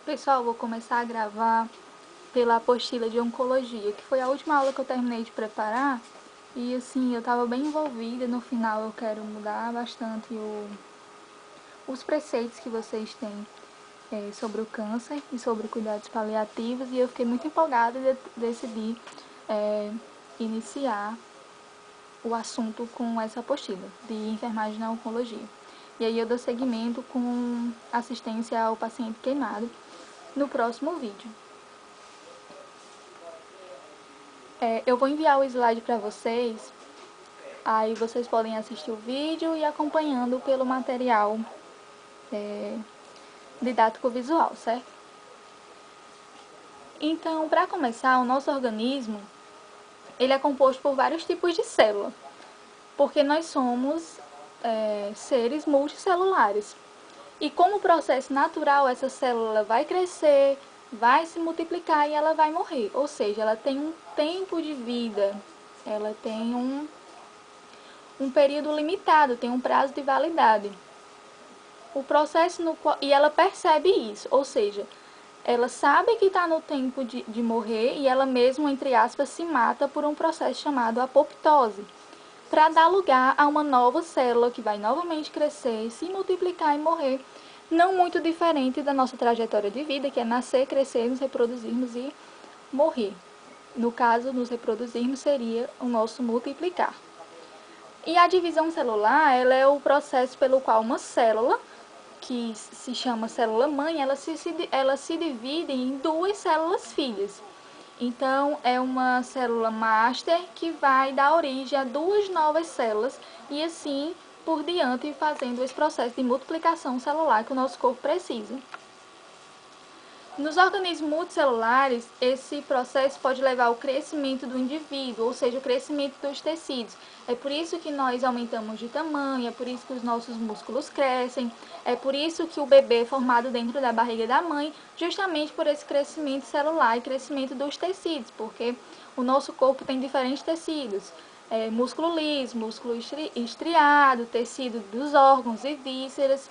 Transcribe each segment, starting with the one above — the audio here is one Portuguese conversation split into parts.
Pessoal, vou começar a gravar pela apostila de oncologia, que foi a última aula que eu terminei de preparar. E assim, eu estava bem envolvida, no final eu quero mudar bastante os preceitos que vocês têm sobre o câncer e sobre cuidados paliativos. E eu fiquei muito empolgada e decidi iniciar o assunto com essa apostila de enfermagem na oncologia. E aí eu dou seguimento com assistência ao paciente queimado no próximo vídeo. Eu vou enviar o slide para vocês, aí vocês podem assistir o vídeo e acompanhando pelo material didático visual, certo? Então, para começar, o nosso organismo ele é composto por vários tipos de célula, porque nós somos seres multicelulares. E como processo natural, essa célula vai crescer, vai se multiplicar e ela vai morrer. Ou seja, ela tem um tempo de vida, ela tem um período limitado, tem um prazo de validade. O processo no qual, e ela percebe isso, ou seja, ela sabe que está no tempo de morrer e ela mesma, entre aspas, se mata por um processo chamado apoptose, para dar lugar a uma nova célula que vai novamente crescer, se multiplicar e morrer, não muito diferente da nossa trajetória de vida, que é nascer, crescer, nos reproduzirmos e morrer. No caso, nos reproduzirmos seria o nosso multiplicar. E a divisão celular, ela é o processo pelo qual uma célula, que se chama célula-mãe, ela se divide em duas células filhas. Então, é uma célula master que vai dar origem a duas novas células e assim por diante, fazendo esse processo de multiplicação celular que o nosso corpo precisa. Nos organismos multicelulares, esse processo pode levar ao crescimento do indivíduo, ou seja, o crescimento dos tecidos. É por isso que nós aumentamos de tamanho, é por isso que os nossos músculos crescem, é por isso que o bebê é formado dentro da barriga da mãe, justamente por esse crescimento celular e crescimento dos tecidos, porque o nosso corpo tem diferentes tecidos. Músculo liso, músculo estriado, tecido dos órgãos e vísceras,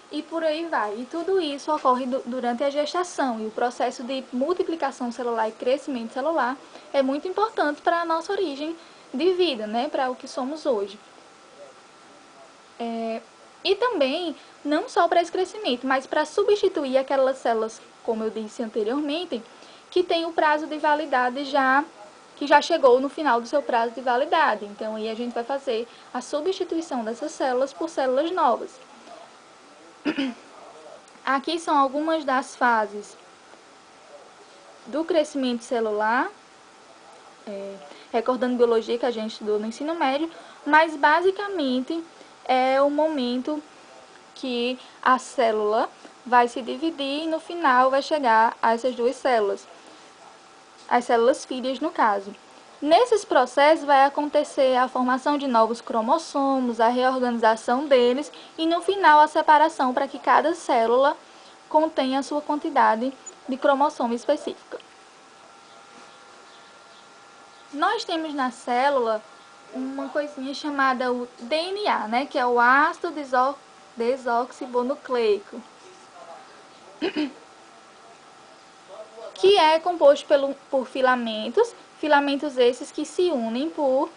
e por aí vai. E tudo isso ocorre durante a gestação. E o processo de multiplicação celular e crescimento celular é muito importante para a nossa origem de vida, né? Para o que somos hoje. E também, não só para esse crescimento, mas para substituir aquelas células, como eu disse anteriormente, que tem o prazo de validade que já chegou no final do seu prazo de validade. Então, aí a gente vai fazer a substituição dessas células por células novas. Aqui são algumas das fases do crescimento celular, recordando biologia que a gente estudou no ensino médio, mas basicamente é o momento que a célula vai se dividir e no final vai chegar a essas duas células, as células filhas no caso. Nesses processos vai acontecer a formação de novos cromossomos, a reorganização deles e no final a separação para que cada célula contenha a sua quantidade de cromossomo específica. Nós temos na célula uma coisinha chamada o DNA, né, que é o ácido desoxibonucleico, que é composto por filamentos esses que se unem por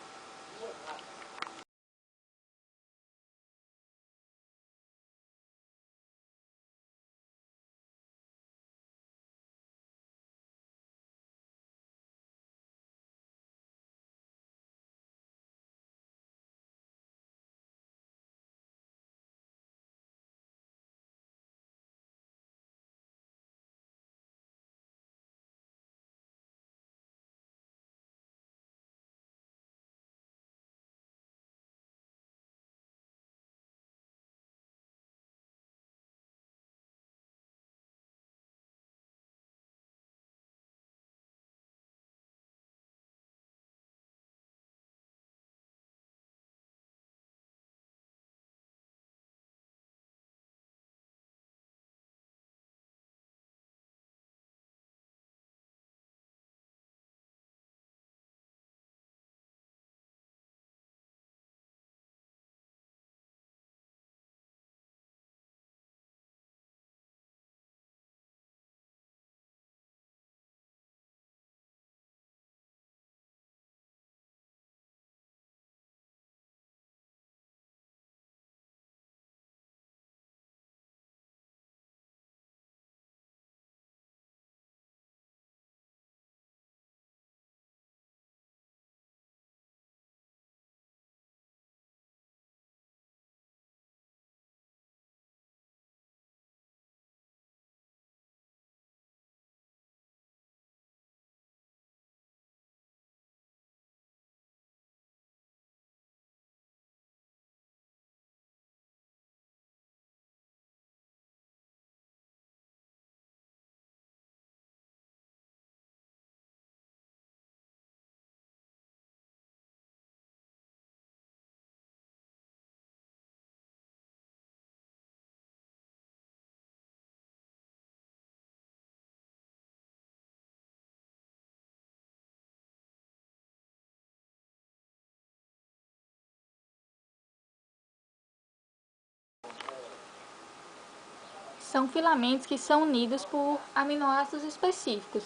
são filamentos que são unidos por aminoácidos específicos.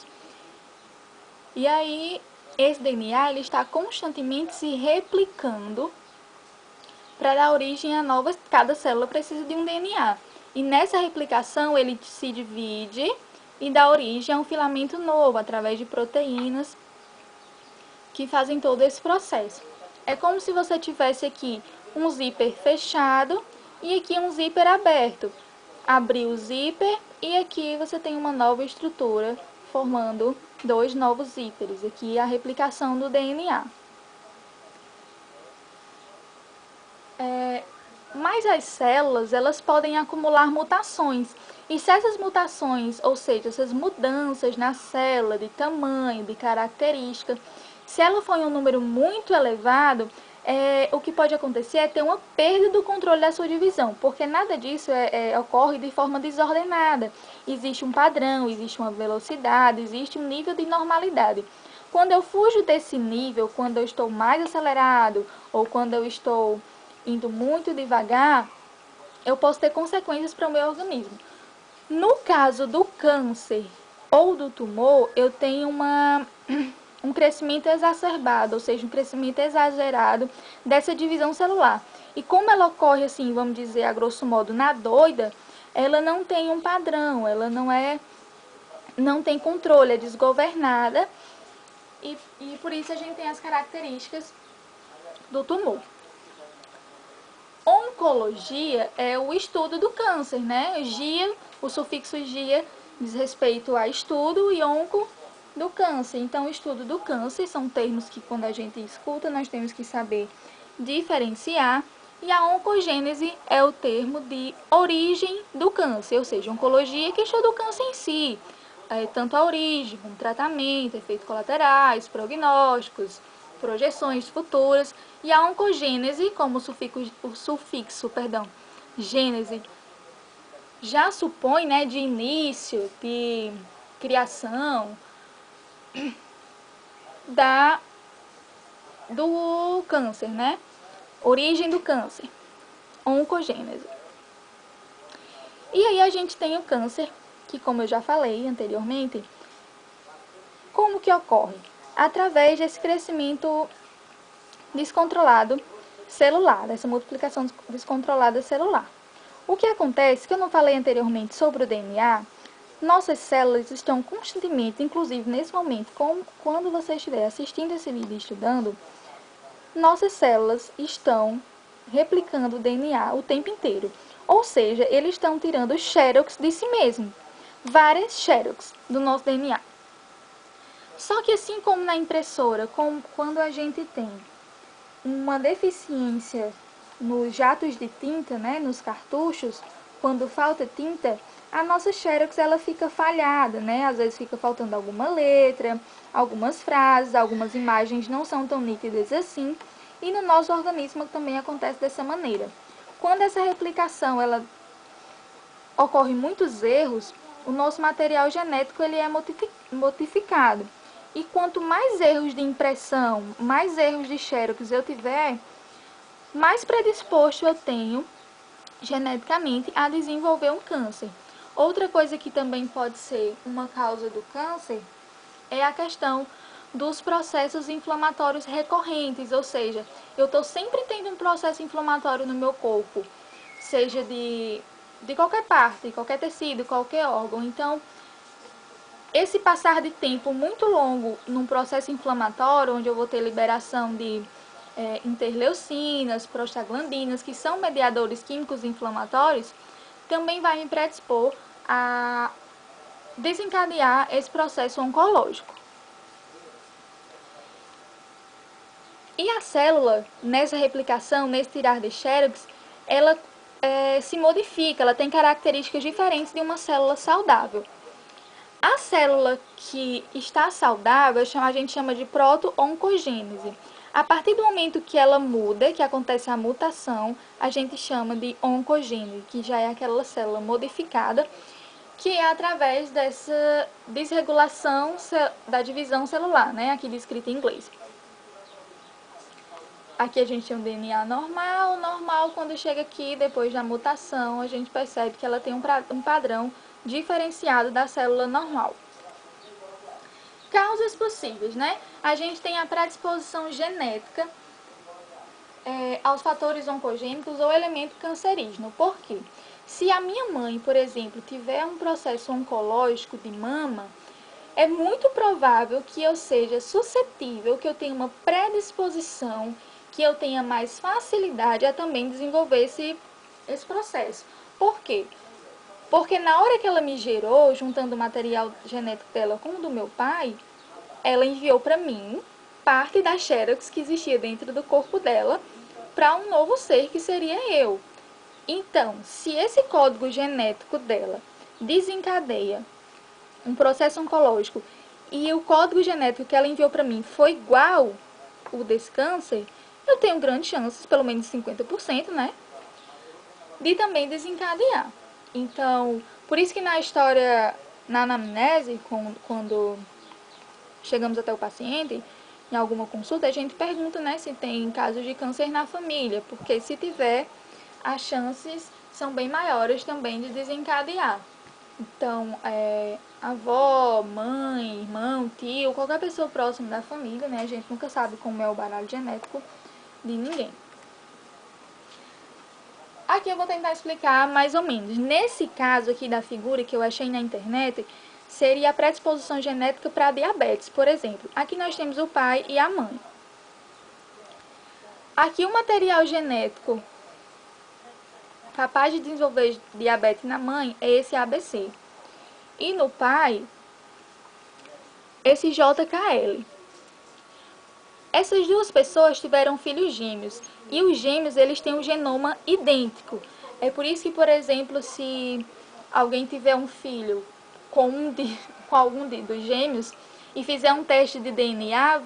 E aí, esse DNA ele está constantemente se replicando para dar origem a novas. Cada célula precisa de um DNA. E nessa replicação ele se divide e dá origem a um filamento novo, através de proteínas que fazem todo esse processo. É como se você tivesse aqui um zíper fechado e aqui um zíper aberto. Abriu o zíper e aqui você tem uma nova estrutura, formando dois novos zíperes. Aqui é a replicação do DNA. Mas as células, elas podem acumular mutações. E se essas mutações, ou seja, essas mudanças na célula de tamanho, de característica, se ela for em um número muito elevado, o que pode acontecer é ter uma perda do controle da sua divisão, porque nada disso ocorre de forma desordenada. Existe um padrão, existe uma velocidade, existe um nível de normalidade. Quando eu fujo desse nível, quando eu estou mais acelerado ou quando eu estou indo muito devagar, eu posso ter consequências para o meu organismo. No caso do câncer ou do tumor, eu tenho um crescimento exacerbado, ou seja, um crescimento exagerado dessa divisão celular. E como ela ocorre assim, vamos dizer, a grosso modo, na doida, ela não tem um padrão, ela não tem controle, é desgovernada, e por isso a gente tem as características do tumor. Oncologia é o estudo do câncer, né? Gia, o sufixo gia diz respeito a estudo e onco do câncer. Então, o estudo do câncer são termos que quando a gente escuta nós temos que saber diferenciar. E a oncogênese é o termo de origem do câncer, ou seja, oncologia que estuda o câncer em si, tanto a origem, como tratamento, efeitos colaterais, prognósticos, projeções futuras. E a oncogênese, como o sufixo gênese, já supõe, né, de início, de criação do câncer, né? Origem do câncer, oncogênese. E aí a gente tem o câncer, que como eu já falei anteriormente, como que ocorre? Através desse crescimento descontrolado celular, dessa multiplicação descontrolada celular. O que acontece, que eu não falei anteriormente sobre o DNA, nossas células estão constantemente, inclusive nesse momento, quando você estiver assistindo esse vídeo e estudando, nossas células estão replicando o DNA o tempo inteiro. Ou seja, eles estão tirando xerox de si mesmo, várias xerox do nosso DNA. Só que assim como na impressora, quando a gente tem uma deficiência nos jatos de tinta, né, nos cartuchos, quando falta tinta, a nossa xerox ela fica falhada, né? Às vezes fica faltando alguma letra, algumas frases, algumas imagens não são tão nítidas assim, e no nosso organismo também acontece dessa maneira. Quando essa replicação ela ocorre muitos erros, o nosso material genético ele é modificado. E quanto mais erros de impressão, mais erros de xerox eu tiver, mais predisposto eu tenho geneticamente a desenvolver um câncer. Outra coisa que também pode ser uma causa do câncer é a questão dos processos inflamatórios recorrentes, ou seja, eu estou sempre tendo um processo inflamatório no meu corpo, seja de qualquer parte, qualquer tecido, qualquer órgão. Então, esse passar de tempo muito longo num processo inflamatório, onde eu vou ter liberação de interleucinas, prostaglandinas, que são mediadores químicos inflamatórios, também vai me predispor a desencadear esse processo oncológico. E a célula, nessa replicação, nesse tirar de xerox, ela se modifica, ela tem características diferentes de uma célula saudável. A célula que está saudável, a gente chama de proto-oncogênese. A partir do momento que ela muda, que acontece a mutação, a gente chama de oncogênese, que já é aquela célula modificada, que é através dessa desregulação da divisão celular, né? Aqui descrito em inglês. Aqui a gente tem um DNA normal, quando chega aqui, depois da mutação, a gente percebe que ela tem um padrão diferenciado da célula normal. Causas possíveis, né? A gente tem a predisposição genética aos fatores oncogênicos ou elemento cancerígeno. Por quê? Se a minha mãe, por exemplo, tiver um processo oncológico de mama, é muito provável que eu seja suscetível, que eu tenha uma predisposição, que eu tenha mais facilidade a também desenvolver esse processo. Por quê? Porque na hora que ela me gerou, juntando o material genético dela com o do meu pai, ela enviou para mim parte da xerox que existia dentro do corpo dela para um novo ser que seria eu. Então, se esse código genético dela desencadeia um processo oncológico e o código genético que ela enviou para mim foi igual o desse câncer, eu tenho grandes chances, pelo menos 50%, né, de também desencadear. Então, por isso que na história, na anamnese, quando chegamos até o paciente, em alguma consulta, a gente pergunta, né, se tem casos de câncer na família, porque se tiver, as chances são bem maiores também de desencadear. Então, avó, mãe, irmão, tio, qualquer pessoa próxima da família, né, a gente nunca sabe como é o baralho genético de ninguém. Aqui eu vou tentar explicar mais ou menos. Nesse caso aqui da figura que eu achei na internet, seria a predisposição genética para diabetes, por exemplo. Aqui nós temos o pai e a mãe. Aqui o material genético capaz de desenvolver diabetes na mãe é esse ABC. E no pai, esse JKL. Essas duas pessoas tiveram filhos gêmeos, e os gêmeos eles têm um genoma idêntico. É por isso que, por exemplo, se alguém tiver um filho com algum dos gêmeos e fizer um teste de DNA,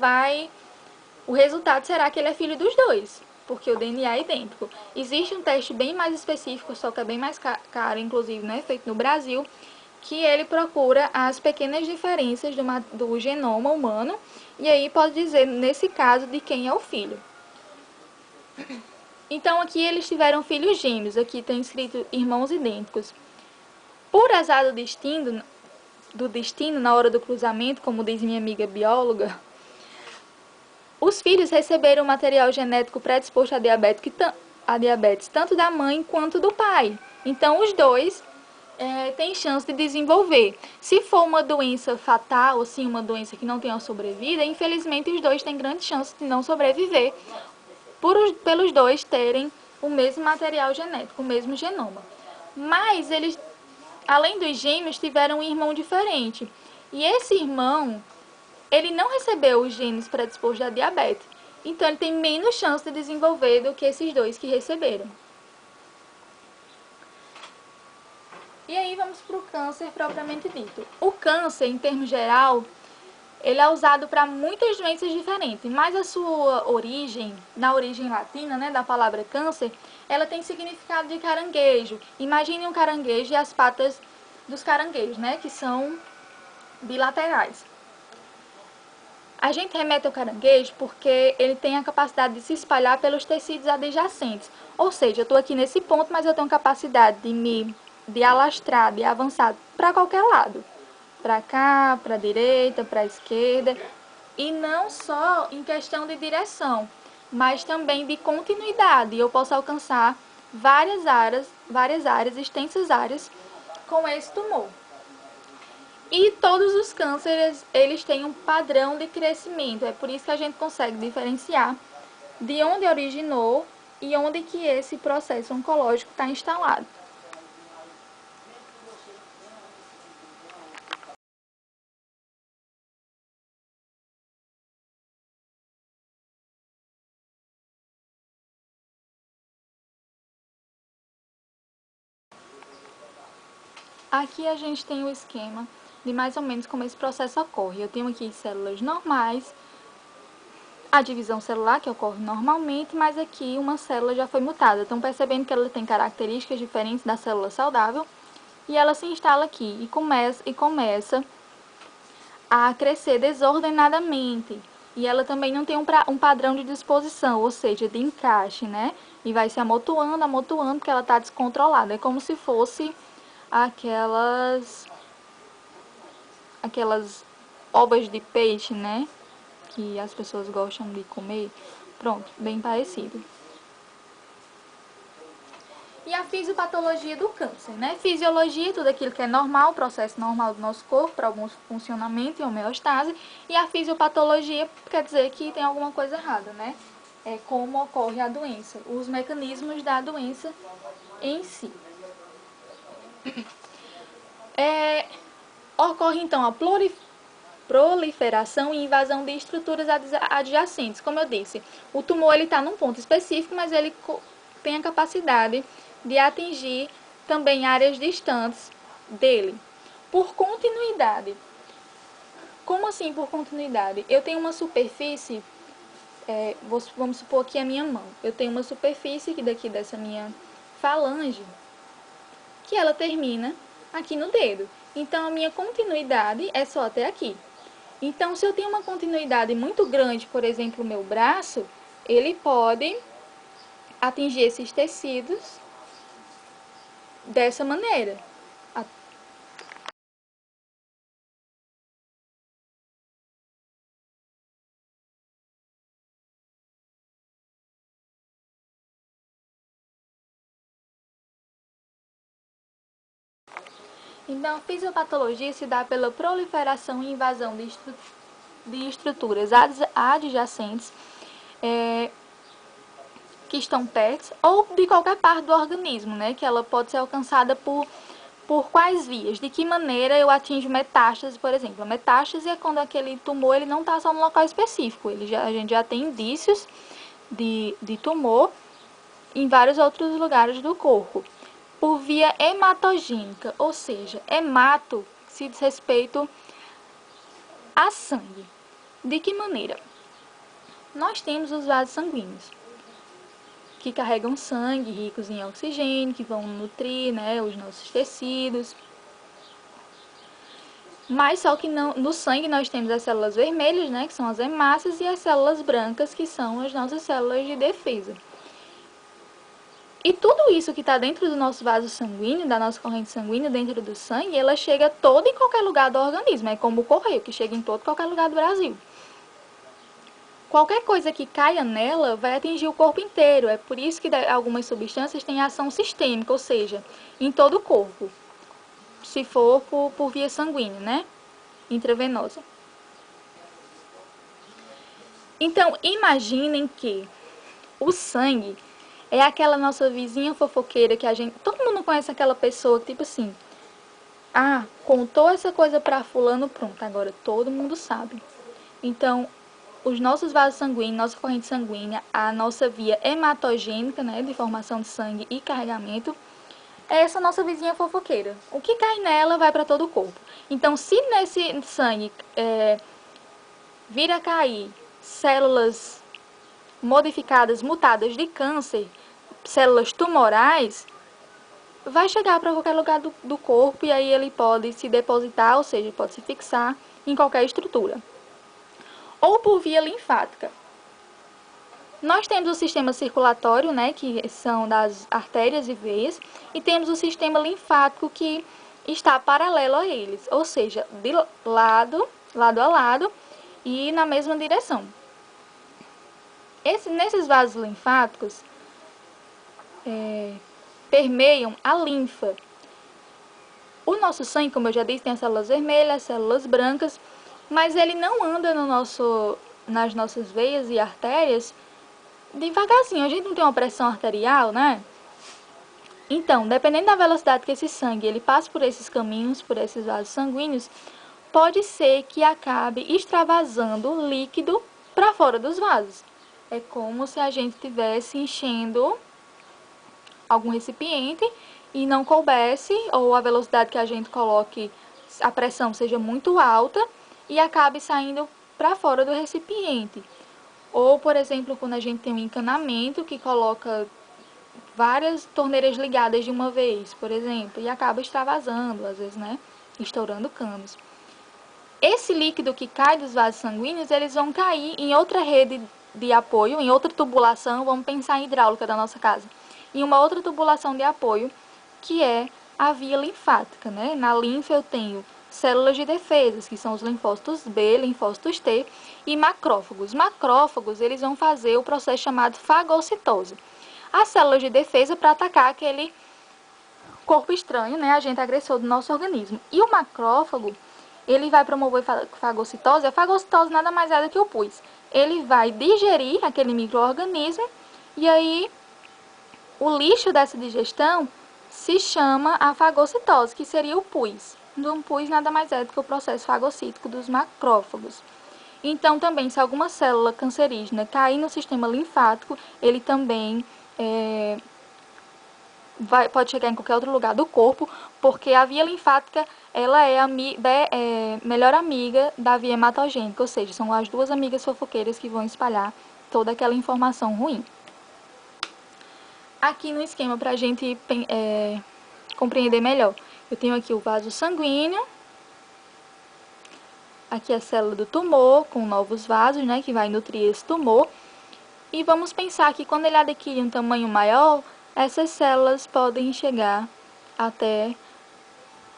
o resultado será que ele é filho dos dois, porque o DNA é idêntico. Existe um teste bem mais específico, só que é bem mais caro, inclusive, né, feito no Brasil, que ele procura as pequenas diferenças do genoma humano e aí pode dizer, nesse caso, de quem é o filho. Então, aqui eles tiveram filhos gêmeos, aqui tem escrito irmãos idênticos. Por azar do destino, na hora do cruzamento, como diz minha amiga bióloga, os filhos receberam material genético predisposto a diabetes, tanto da mãe quanto do pai. Então, os dois tem chance de desenvolver. Se for uma doença fatal, assim, uma doença que não tenha sobrevida, infelizmente os dois têm grande chance de não sobreviver, pelos dois terem o mesmo material genético, o mesmo genoma. Mas eles, além dos gêmeos, tiveram um irmão diferente. E esse irmão, ele não recebeu os genes predispostos a diabetes. Então ele tem menos chance de desenvolver do que esses dois que receberam. E aí vamos para o câncer propriamente dito. O câncer, em termos geral, ele é usado para muitas doenças diferentes, mas a sua origem, na origem latina, né, da palavra câncer, ela tem significado de caranguejo. Imagine um caranguejo e as patas dos caranguejos, né, que são bilaterais. A gente remete ao caranguejo porque ele tem a capacidade de se espalhar pelos tecidos adjacentes. Ou seja, eu estou aqui nesse ponto, mas eu tenho capacidade de alastrar, de avançar para qualquer lado. Para cá, para a direita, para a esquerda. E não só em questão de direção, mas também de continuidade. Eu posso alcançar várias áreas, extensas áreas, com esse tumor. E todos os cânceres, eles têm um padrão de crescimento. É por isso que a gente consegue diferenciar de onde originou e onde que esse processo oncológico está instalado. Aqui a gente tem o esquema de mais ou menos como esse processo ocorre. Eu tenho aqui células normais, a divisão celular que ocorre normalmente, mas aqui uma célula já foi mutada. Estão percebendo que ela tem características diferentes da célula saudável e ela se instala aqui e começa a crescer desordenadamente. E ela também não tem um padrão de disposição, ou seja, de encaixe, né? E vai se amontoando, porque ela está descontrolada. É como se fosse aquelas ovas de peixe, né? Que as pessoas gostam de comer. Pronto, bem parecido. E a fisiopatologia do câncer, né? Fisiologia, tudo aquilo que é normal, processo normal do nosso corpo, para algum funcionamento e homeostase. E a fisiopatologia quer dizer que tem alguma coisa errada, né? É como ocorre a doença, os mecanismos da doença em si. Ocorre então a proliferação e invasão de estruturas adjacentes. Como eu disse, o tumor está num ponto específico, mas ele tem a capacidade de atingir também áreas distantes dele. Por continuidade. Como assim por continuidade? Eu tenho uma superfície, vamos supor aqui a minha mão. Eu tenho uma superfície aqui daqui dessa minha falange, que ela termina aqui no dedo. Então, a minha continuidade é só até aqui. Então, se eu tenho uma continuidade muito grande, por exemplo, o meu braço, ele pode atingir esses tecidos dessa maneira. Então, a fisiopatologia se dá pela proliferação e invasão de estruturas adjacentes que estão perto ou de qualquer parte do organismo, né? Que ela pode ser alcançada por quais vias? De que maneira eu atinjo metástase, por exemplo? A metástase é quando aquele tumor ele não está só no local específico, a gente já tem indícios de tumor em vários outros lugares do corpo. Por via hematogênica, ou seja, hemato se diz respeito a sangue. De que maneira? Nós temos os vasos sanguíneos, que carregam sangue, ricos em oxigênio, que vão nutrir, né, os nossos tecidos. Mas só que no sangue nós temos as células vermelhas, né, que são as hemácias, e as células brancas, que são as nossas células de defesa. E tudo isso que está dentro do nosso vaso sanguíneo, da nossa corrente sanguínea, dentro do sangue, ela chega todo em qualquer lugar do organismo. É como o correio, que chega em todo e qualquer lugar do Brasil. Qualquer coisa que caia nela vai atingir o corpo inteiro. É por isso que algumas substâncias têm ação sistêmica, ou seja, em todo o corpo. Se for por via sanguínea, né? Intravenosa. Então, imaginem que o sangue é aquela nossa vizinha fofoqueira que a gente... Todo mundo conhece aquela pessoa que, tipo assim... Ah, contou essa coisa pra fulano, pronto, agora todo mundo sabe. Então, os nossos vasos sanguíneos, nossa corrente sanguínea, a nossa via hematogênica, né, de formação de sangue e carregamento, é essa nossa vizinha fofoqueira. O que cai nela vai para todo o corpo. Então, se nesse sangue vir a cair células modificadas, mutadas de câncer, células tumorais, vai chegar para qualquer lugar do corpo e aí ele pode se depositar, ou seja, pode se fixar em qualquer estrutura. Ou por via linfática. Nós temos o sistema circulatório, né, que são das artérias e veias, e temos o sistema linfático que está paralelo a eles, ou seja, de lado a lado e na mesma direção. Nesses vasos linfáticos permeiam a linfa. O nosso sangue, como eu já disse, tem as células vermelhas, as células brancas, mas ele não anda nas nossas veias e artérias devagarzinho. A gente não tem uma pressão arterial, né? Então, dependendo da velocidade que esse sangue ele passa por esses caminhos, por esses vasos sanguíneos, pode ser que acabe extravasando líquido para fora dos vasos. É como se a gente estivesse enchendo algum recipiente e não coubesse, ou a velocidade que a gente coloque, a pressão seja muito alta e acabe saindo para fora do recipiente. Ou, por exemplo, quando a gente tem um encanamento que coloca várias torneiras ligadas de uma vez, por exemplo, e acaba extravasando, às vezes, né, estourando canos. Esse líquido que cai dos vasos sanguíneos, eles vão cair em outra rede de apoio, em outra tubulação, vamos pensar em hidráulica da nossa casa, em uma outra tubulação de apoio, que é a via linfática, né? Na linfa eu tenho células de defesa, que são os linfócitos B, linfócitos T e macrófagos. Macrófagos, eles vão fazer o processo chamado fagocitose. As células de defesa para atacar aquele corpo estranho, né, agente agressor do nosso organismo. E o macrófago, ele vai promover fagocitose. A fagocitose nada mais é do que o pus. Ele vai digerir aquele micro-organismo e aí o lixo dessa digestão se chama a fagocitose, que seria o pus. Então, o pus nada mais é do que o processo fagocítico dos macrófagos. Então, também, se alguma célula cancerígena cair no sistema linfático, ele também pode chegar em qualquer outro lugar do corpo, porque a via linfática ela é a melhor amiga da via hematogênica, ou seja, são as duas amigas fofoqueiras que vão espalhar toda aquela informação ruim. Aqui no esquema, para a gente compreender melhor, eu tenho aqui o vaso sanguíneo, aqui a célula do tumor, com novos vasos, né, que vai nutrir esse tumor. E vamos pensar que quando ele adquire um tamanho maior, essas células podem chegar até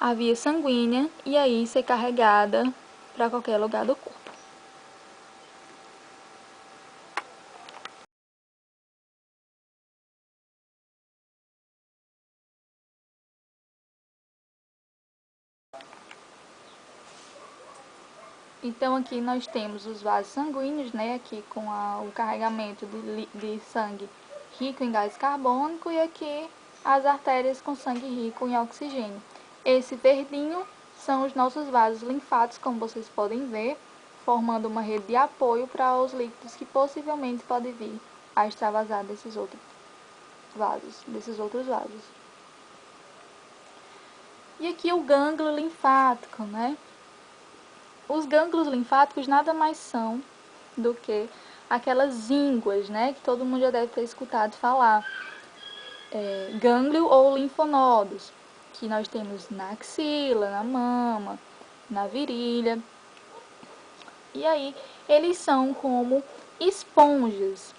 a via sanguínea e aí ser carregada para qualquer lugar do corpo. Então aqui nós temos os vasos sanguíneos, né, aqui com o carregamento de sangue rico em gás carbônico e aqui as artérias com sangue rico em oxigênio. Esse verdinho são os nossos vasos linfáticos, como vocês podem ver, formando uma rede de apoio para os líquidos que possivelmente podem vir a extravasar desses outros vasos. E aqui o gânglio linfático, né? Os gânglios linfáticos nada mais são do que aquelas ínguas, né, que todo mundo já deve ter escutado falar. Gânglio ou linfonodos, que nós temos na axila, na mama, na virilha. E aí, eles são como esponjas.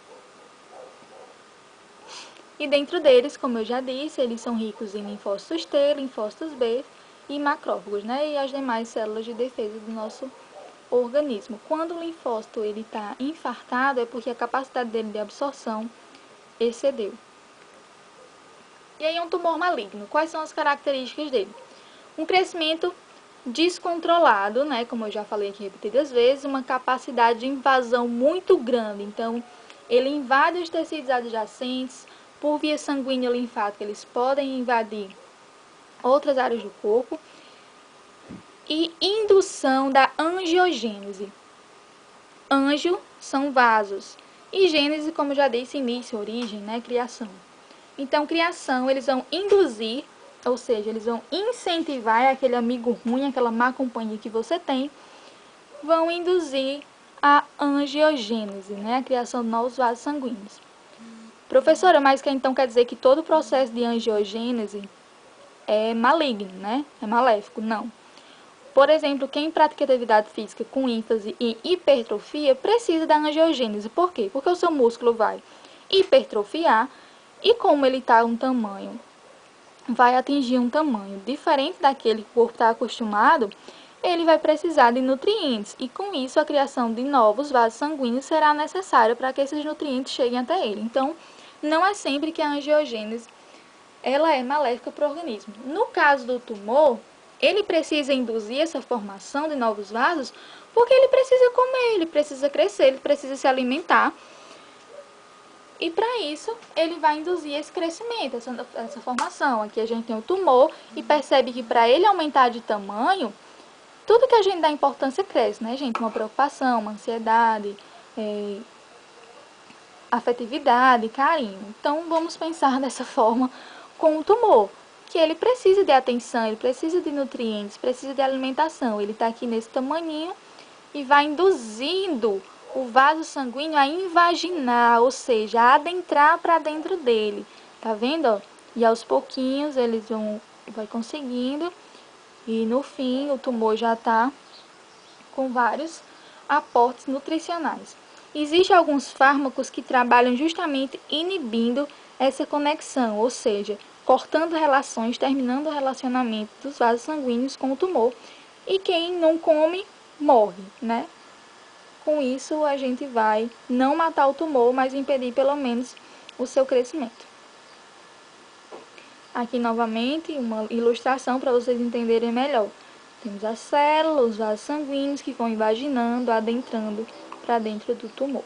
E dentro deles, como eu já disse, eles são ricos em linfócitos T, linfócitos B e macrófagos, né, e as demais células de defesa do nosso organismo. Quando o linfócito está infartado, é porque a capacidade dele de absorção excedeu. E aí um tumor maligno, quais são as características dele? Um crescimento descontrolado, né, como eu já falei aqui repetidas vezes, uma capacidade de invasão muito grande. Então, ele invade os tecidos adjacentes, por via sanguínea ou linfática, eles podem invadir outras áreas do corpo. E indução da angiogênese. Angio são vasos e gênese, como já disse, início, origem, né, criação. Então, criação, eles vão induzir, ou seja, eles vão incentivar aquele amigo ruim, aquela má companhia que você tem, vão induzir a angiogênese, né, a criação de novos vasos sanguíneos. Professora, mas que então quer dizer que todo o processo de angiogênese é maligno, né, é maléfico? Não. Por exemplo, quem pratica atividade física com ênfase em hipertrofia precisa da angiogênese. Por quê? Porque o seu músculo vai hipertrofiar e como ele está um tamanho, vai atingir um tamanho diferente daquele que o corpo está acostumado, ele vai precisar de nutrientes e com isso a criação de novos vasos sanguíneos será necessária para que esses nutrientes cheguem até ele. Então, não é sempre que a angiogênese ela é maléfica para o organismo. No caso do tumor, ele precisa induzir essa formação de novos vasos porque ele precisa comer, ele precisa crescer, ele precisa se alimentar. E para isso, ele vai induzir esse crescimento, essa formação. Aqui a gente tem o tumor e percebe que para ele aumentar de tamanho, tudo que a gente dá importância cresce, né, gente? Uma preocupação, uma ansiedade, afetividade, carinho. Então, vamos pensar dessa forma com o tumor, que ele precisa de atenção, ele precisa de nutrientes, precisa de alimentação. Ele está aqui nesse tamaninho e vai induzindo o vaso sanguíneo a invaginar, ou seja, a adentrar para dentro dele. Tá vendo? E aos pouquinhos eles vai conseguindo e no fim o tumor já está com vários aportes nutricionais. Existem alguns fármacos que trabalham justamente inibindo essa conexão, ou seja, cortando relações, terminando o relacionamento dos vasos sanguíneos com o tumor. E quem não come, morre, né? Com isso, a gente vai não matar o tumor, mas impedir pelo menos o seu crescimento. Aqui novamente uma ilustração para vocês entenderem melhor. Temos as células, os vasos sanguíneos que vão invaginando, adentrando para dentro do tumor.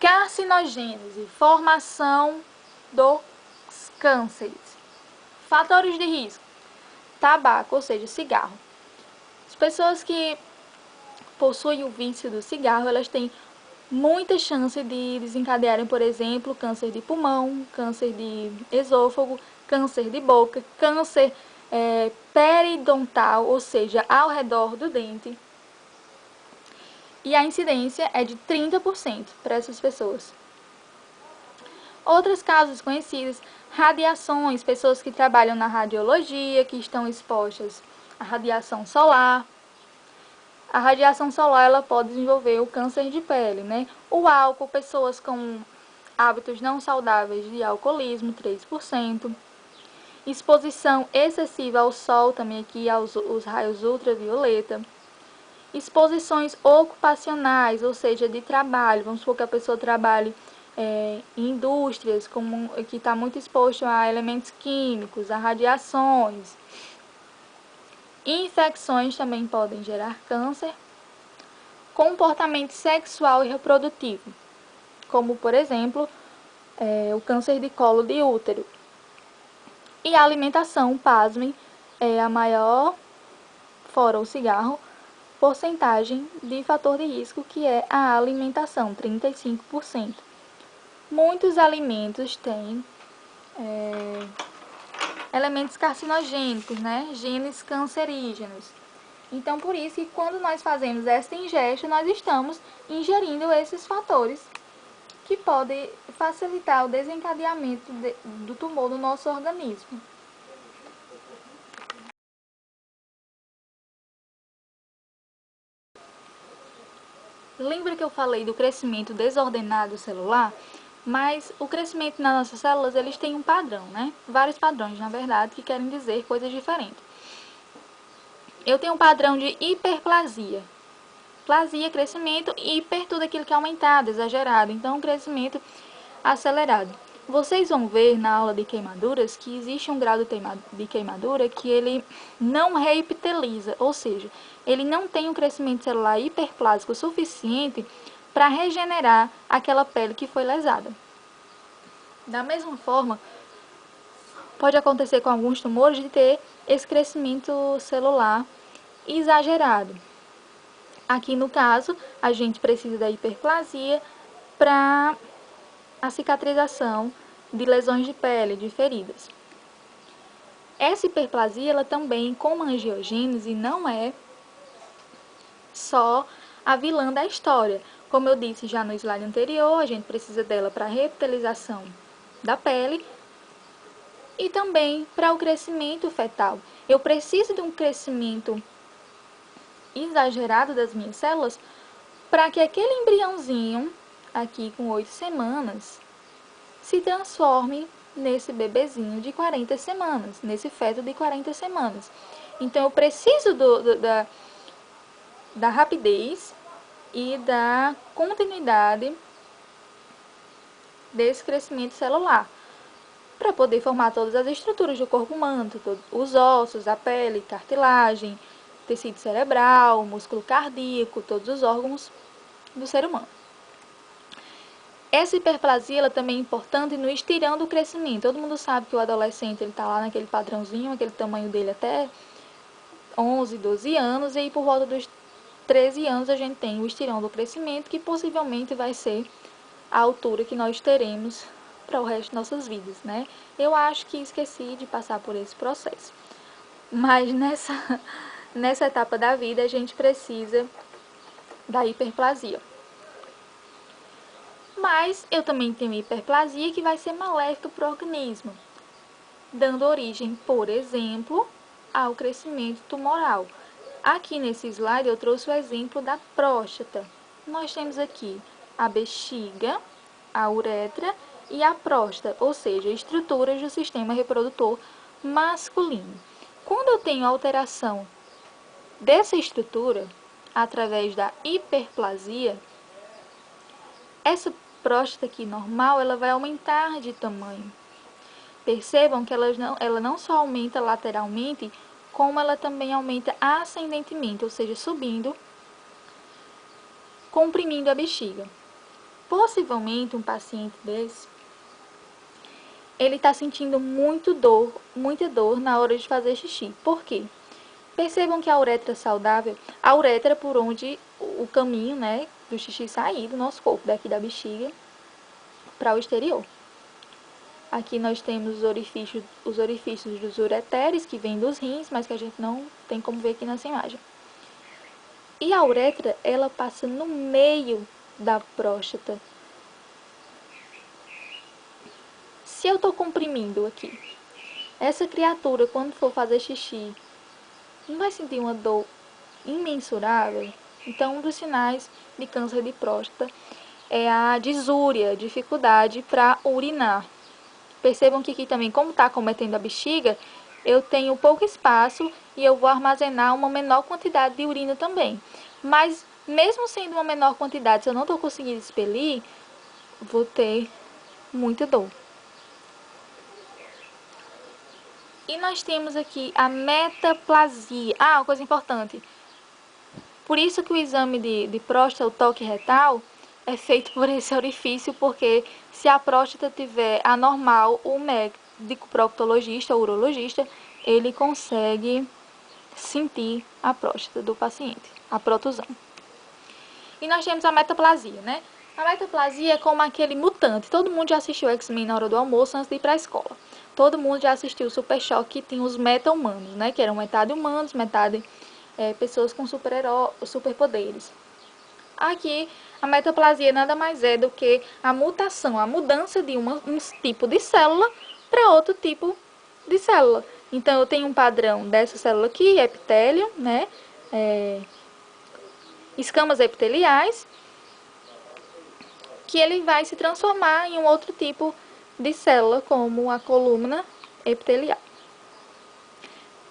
Carcinogênese, formação dos cânceres. Fatores de risco: tabaco, ou seja, cigarro. As pessoas que possuem o vício do cigarro, elas têm muita chance de desencadearem, por exemplo, câncer de pulmão, câncer de esôfago, câncer de boca, câncer periodontal, ou seja, ao redor do dente. E a incidência é de 30% para essas pessoas. Outros casos conhecidos: radiações, pessoas que trabalham na radiologia, que estão expostas à radiação solar. A radiação solar ela pode desenvolver o câncer de pele, né? O álcool, pessoas com hábitos não saudáveis de alcoolismo, 3%. Exposição excessiva ao sol, também aqui os raios ultravioleta. Exposições ocupacionais, ou seja, de trabalho. Vamos supor que a pessoa trabalhe em indústrias, que está muito exposto a elementos químicos, a radiações. Infecções também podem gerar câncer. Comportamento sexual e reprodutivo, como por exemplo, o câncer de colo de útero. E a alimentação, pasmem, é a maior, fora o cigarro, porcentagem de fator de risco, que é a alimentação, 35%. Muitos alimentos têm elementos carcinogênicos, né? Genes cancerígenos. Então, por isso que quando nós fazemos esta ingesta, nós estamos ingerindo esses fatores que podem facilitar o desencadeamento do tumor no nosso organismo. Lembra que eu falei do crescimento desordenado celular? Mas o crescimento nas nossas células, eles têm um padrão, né? Vários padrões, na verdade, que querem dizer coisas diferentes. Eu tenho um padrão de hiperplasia. Plasia, crescimento, hiper, tudo aquilo que é aumentado, exagerado. Então, crescimento acelerado. Vocês vão ver na aula de queimaduras que existe um grau de queimadura que ele não reepiteliza, ou seja, ele não tem um crescimento celular hiperplásico suficiente para regenerar aquela pele que foi lesada. Da mesma forma, pode acontecer com alguns tumores de ter esse crescimento celular exagerado. Aqui no caso, a gente precisa da hiperplasia para a cicatrização de lesões de pele, de feridas. Essa hiperplasia, ela também, como a angiogênese, não é só a vilã da história. Como eu disse já no slide anterior, a gente precisa dela para a repitelização da pele e também para o crescimento fetal. Eu preciso de um crescimento exagerado das minhas células para que aquele embriãozinho, aqui com 8 semanas, se transforme nesse bebezinho de 40 semanas, nesse feto de 40 semanas. Então, eu preciso da rapidez e da continuidade desse crescimento celular para poder formar todas as estruturas do corpo humano, os ossos, a pele, cartilagem, tecido cerebral, músculo cardíaco, todos os órgãos do ser humano. Essa hiperplasia ela também é importante no estirão do crescimento. Todo mundo sabe que o adolescente está lá naquele padrãozinho, aquele tamanho dele até 11, 12 anos, e aí por volta dos 13 anos a gente tem o estirão do crescimento, que possivelmente vai ser a altura que nós teremos para o resto de nossas vidas, né? Eu acho que esqueci de passar por esse processo. Mas nessa etapa da vida a gente precisa da hiperplasia. Mas eu também tenho hiperplasia que vai ser maléfica para o organismo, dando origem, por exemplo, ao crescimento tumoral. Aqui nesse slide eu trouxe o exemplo da próstata. Nós temos aqui a bexiga, a uretra e a próstata, ou seja, estruturas do sistema reprodutor masculino. Quando eu tenho alteração dessa estrutura, através da hiperplasia, essa próstata aqui normal, ela vai aumentar de tamanho. Percebam que ela não só aumenta lateralmente, como ela também aumenta ascendentemente, ou seja, subindo, comprimindo a bexiga. Possivelmente um paciente desse, ele está sentindo muita dor na hora de fazer xixi. Por quê? Percebam que a uretra saudável, a uretra é por onde o caminho, né, do xixi sair do nosso corpo, daqui da bexiga para o exterior. Aqui nós temos os orifícios dos ureteres, que vêm dos rins, mas que a gente não tem como ver aqui nessa imagem. E a uretra, ela passa no meio da próstata. Se eu estou comprimindo aqui, essa criatura, quando for fazer xixi, não vai sentir uma dor imensurável? Então, um dos sinais de câncer de próstata é a disúria, dificuldade para urinar. Percebam que aqui também, como está cometendo a bexiga, eu tenho pouco espaço e eu vou armazenar uma menor quantidade de urina também. Mas, mesmo sendo uma menor quantidade, se eu não estou conseguindo expelir, vou ter muita dor. E nós temos aqui a metaplasia. Ah, uma coisa importante. Por isso que o exame de próstata, o toque retal, é feito por esse orifício, porque se a próstata tiver anormal, o médico proctologista ou urologista, ele consegue sentir a próstata do paciente, a protusão. E nós temos a metaplasia, né? A metaplasia é como aquele mutante. Todo mundo já assistiu X-Men na hora do almoço antes de ir para a escola. Todo mundo já assistiu o Super Choque, que tinha os meta-humanos, né? Que eram metade humanos, metade pessoas com superpoderes. Aqui, a metaplasia nada mais é do que a mutação, a mudança de um tipo de célula para outro tipo de célula. Então, eu tenho um padrão dessa célula aqui, epitélio, né? Escamas epiteliais, que ele vai se transformar em um outro tipo de célula, como a coluna epitelial.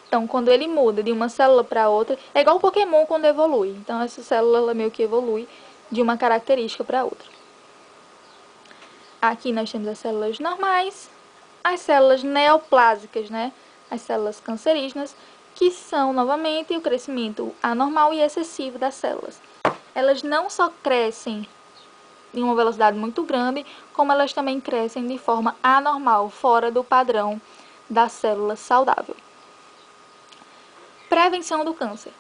Então, quando ele muda de uma célula para outra, é igual o Pokémon quando evolui. Então, essa célula ela meio que evolui de uma característica para outra. Aqui nós temos as células normais, as células neoplásicas, né? As células cancerígenas, que são, novamente, o crescimento anormal e excessivo das células. Elas não só crescem em uma velocidade muito grande, como elas também crescem de forma anormal, fora do padrão da célula saudável. Prevenção do câncer.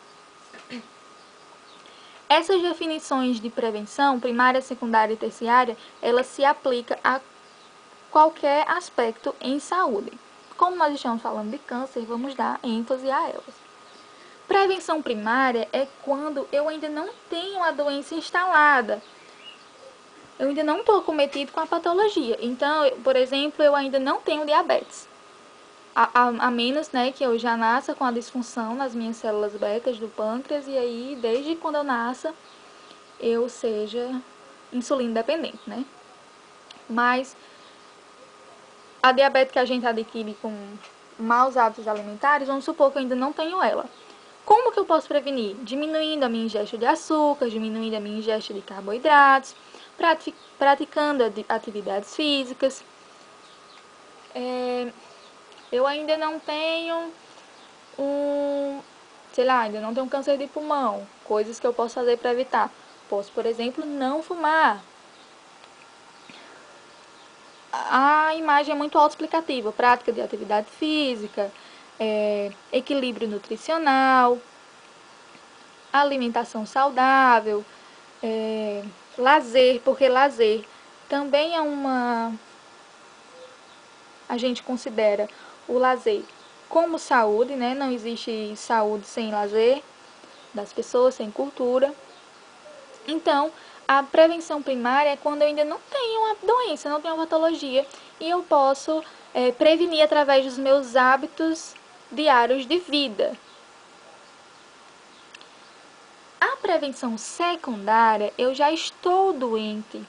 Essas definições de prevenção, primária, secundária e terciária, elas se aplicam a qualquer aspecto em saúde. Como nós estamos falando de câncer, vamos dar ênfase a elas. Prevenção primária é quando eu ainda não tenho a doença instalada. Eu ainda não estou acometido com a patologia. Então, por exemplo, eu ainda não tenho diabetes. A menos, né, que eu já nasça com a disfunção nas minhas células betas do pâncreas e aí, desde quando eu nasça, eu seja insulina dependente, né? Mas a diabetes que a gente adquire com maus hábitos alimentares, vamos supor que eu ainda não tenho ela. Como que eu posso prevenir? Diminuindo a minha ingesta de açúcar, diminuindo a minha ingesta de carboidratos, praticando atividades físicas. Eu ainda não tenho ainda não tenho câncer de pulmão. Coisas que eu posso fazer para evitar. Posso, por exemplo, não fumar. A imagem é muito autoexplicativa. Prática de atividade física, equilíbrio nutricional, alimentação saudável, lazer, porque lazer também é a gente considera o lazer como saúde, né? Não existe saúde sem lazer das pessoas, sem cultura. Então, a prevenção primária é quando eu ainda não tenho uma doença, não tenho uma patologia, e eu posso prevenir através dos meus hábitos diários de vida. A prevenção secundária, eu já estou doente.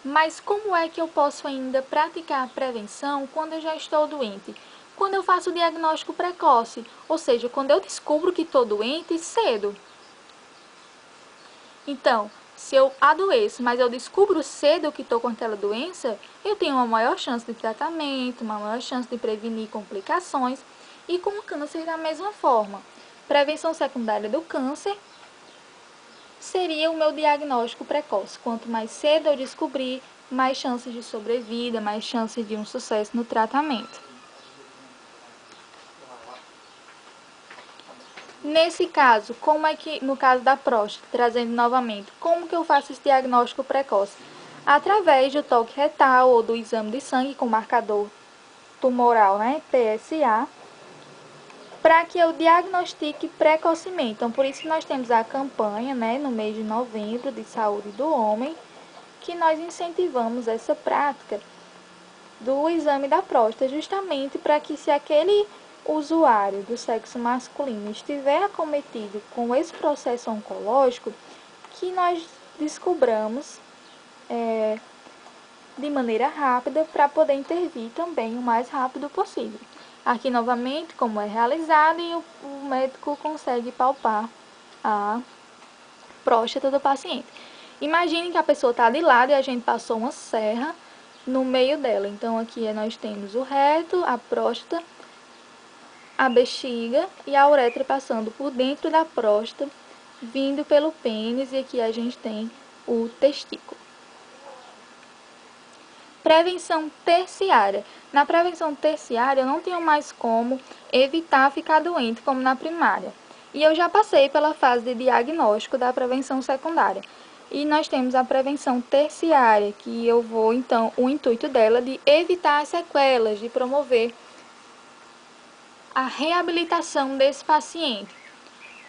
Mas como é que eu posso ainda praticar a prevenção quando eu já estou doente? Quando eu faço o diagnóstico precoce, ou seja, quando eu descubro que estou doente cedo. Então, se eu adoeço, mas eu descubro cedo que estou com aquela doença, eu tenho uma maior chance de tratamento, uma maior chance de prevenir complicações. E com o câncer da mesma forma. Prevenção secundária do câncer seria o meu diagnóstico precoce. Quanto mais cedo eu descobrir, mais chances de sobrevida, mais chances de um sucesso no tratamento. Nesse caso, como é que, no caso da próstata, trazendo novamente, como que eu faço esse diagnóstico precoce? Através do toque retal ou do exame de sangue com marcador tumoral, né, PSA, para que eu diagnostique precocemente. Então, por isso que nós temos a campanha, né, no mês de novembro, de saúde do homem, que nós incentivamos essa prática do exame da próstata, justamente para que, se aquele usuário do sexo masculino estiver acometido com esse processo oncológico, que nós descobramos de maneira rápida para poder intervir também o mais rápido possível. Aqui novamente como é realizado e o médico consegue palpar a próstata do paciente. Imagine que a pessoa está de lado e a gente passou uma serra no meio dela. Então aqui nós temos o reto, a próstata, a bexiga e a uretra passando por dentro da próstata, vindo pelo pênis, e aqui a gente tem o testículo. Prevenção terciária. Na prevenção terciária, eu não tenho mais como evitar ficar doente como na primária. E eu já passei pela fase de diagnóstico da prevenção secundária. E nós temos a prevenção terciária, que eu vou, então, o intuito dela de evitar as sequelas, de promover a reabilitação desse paciente.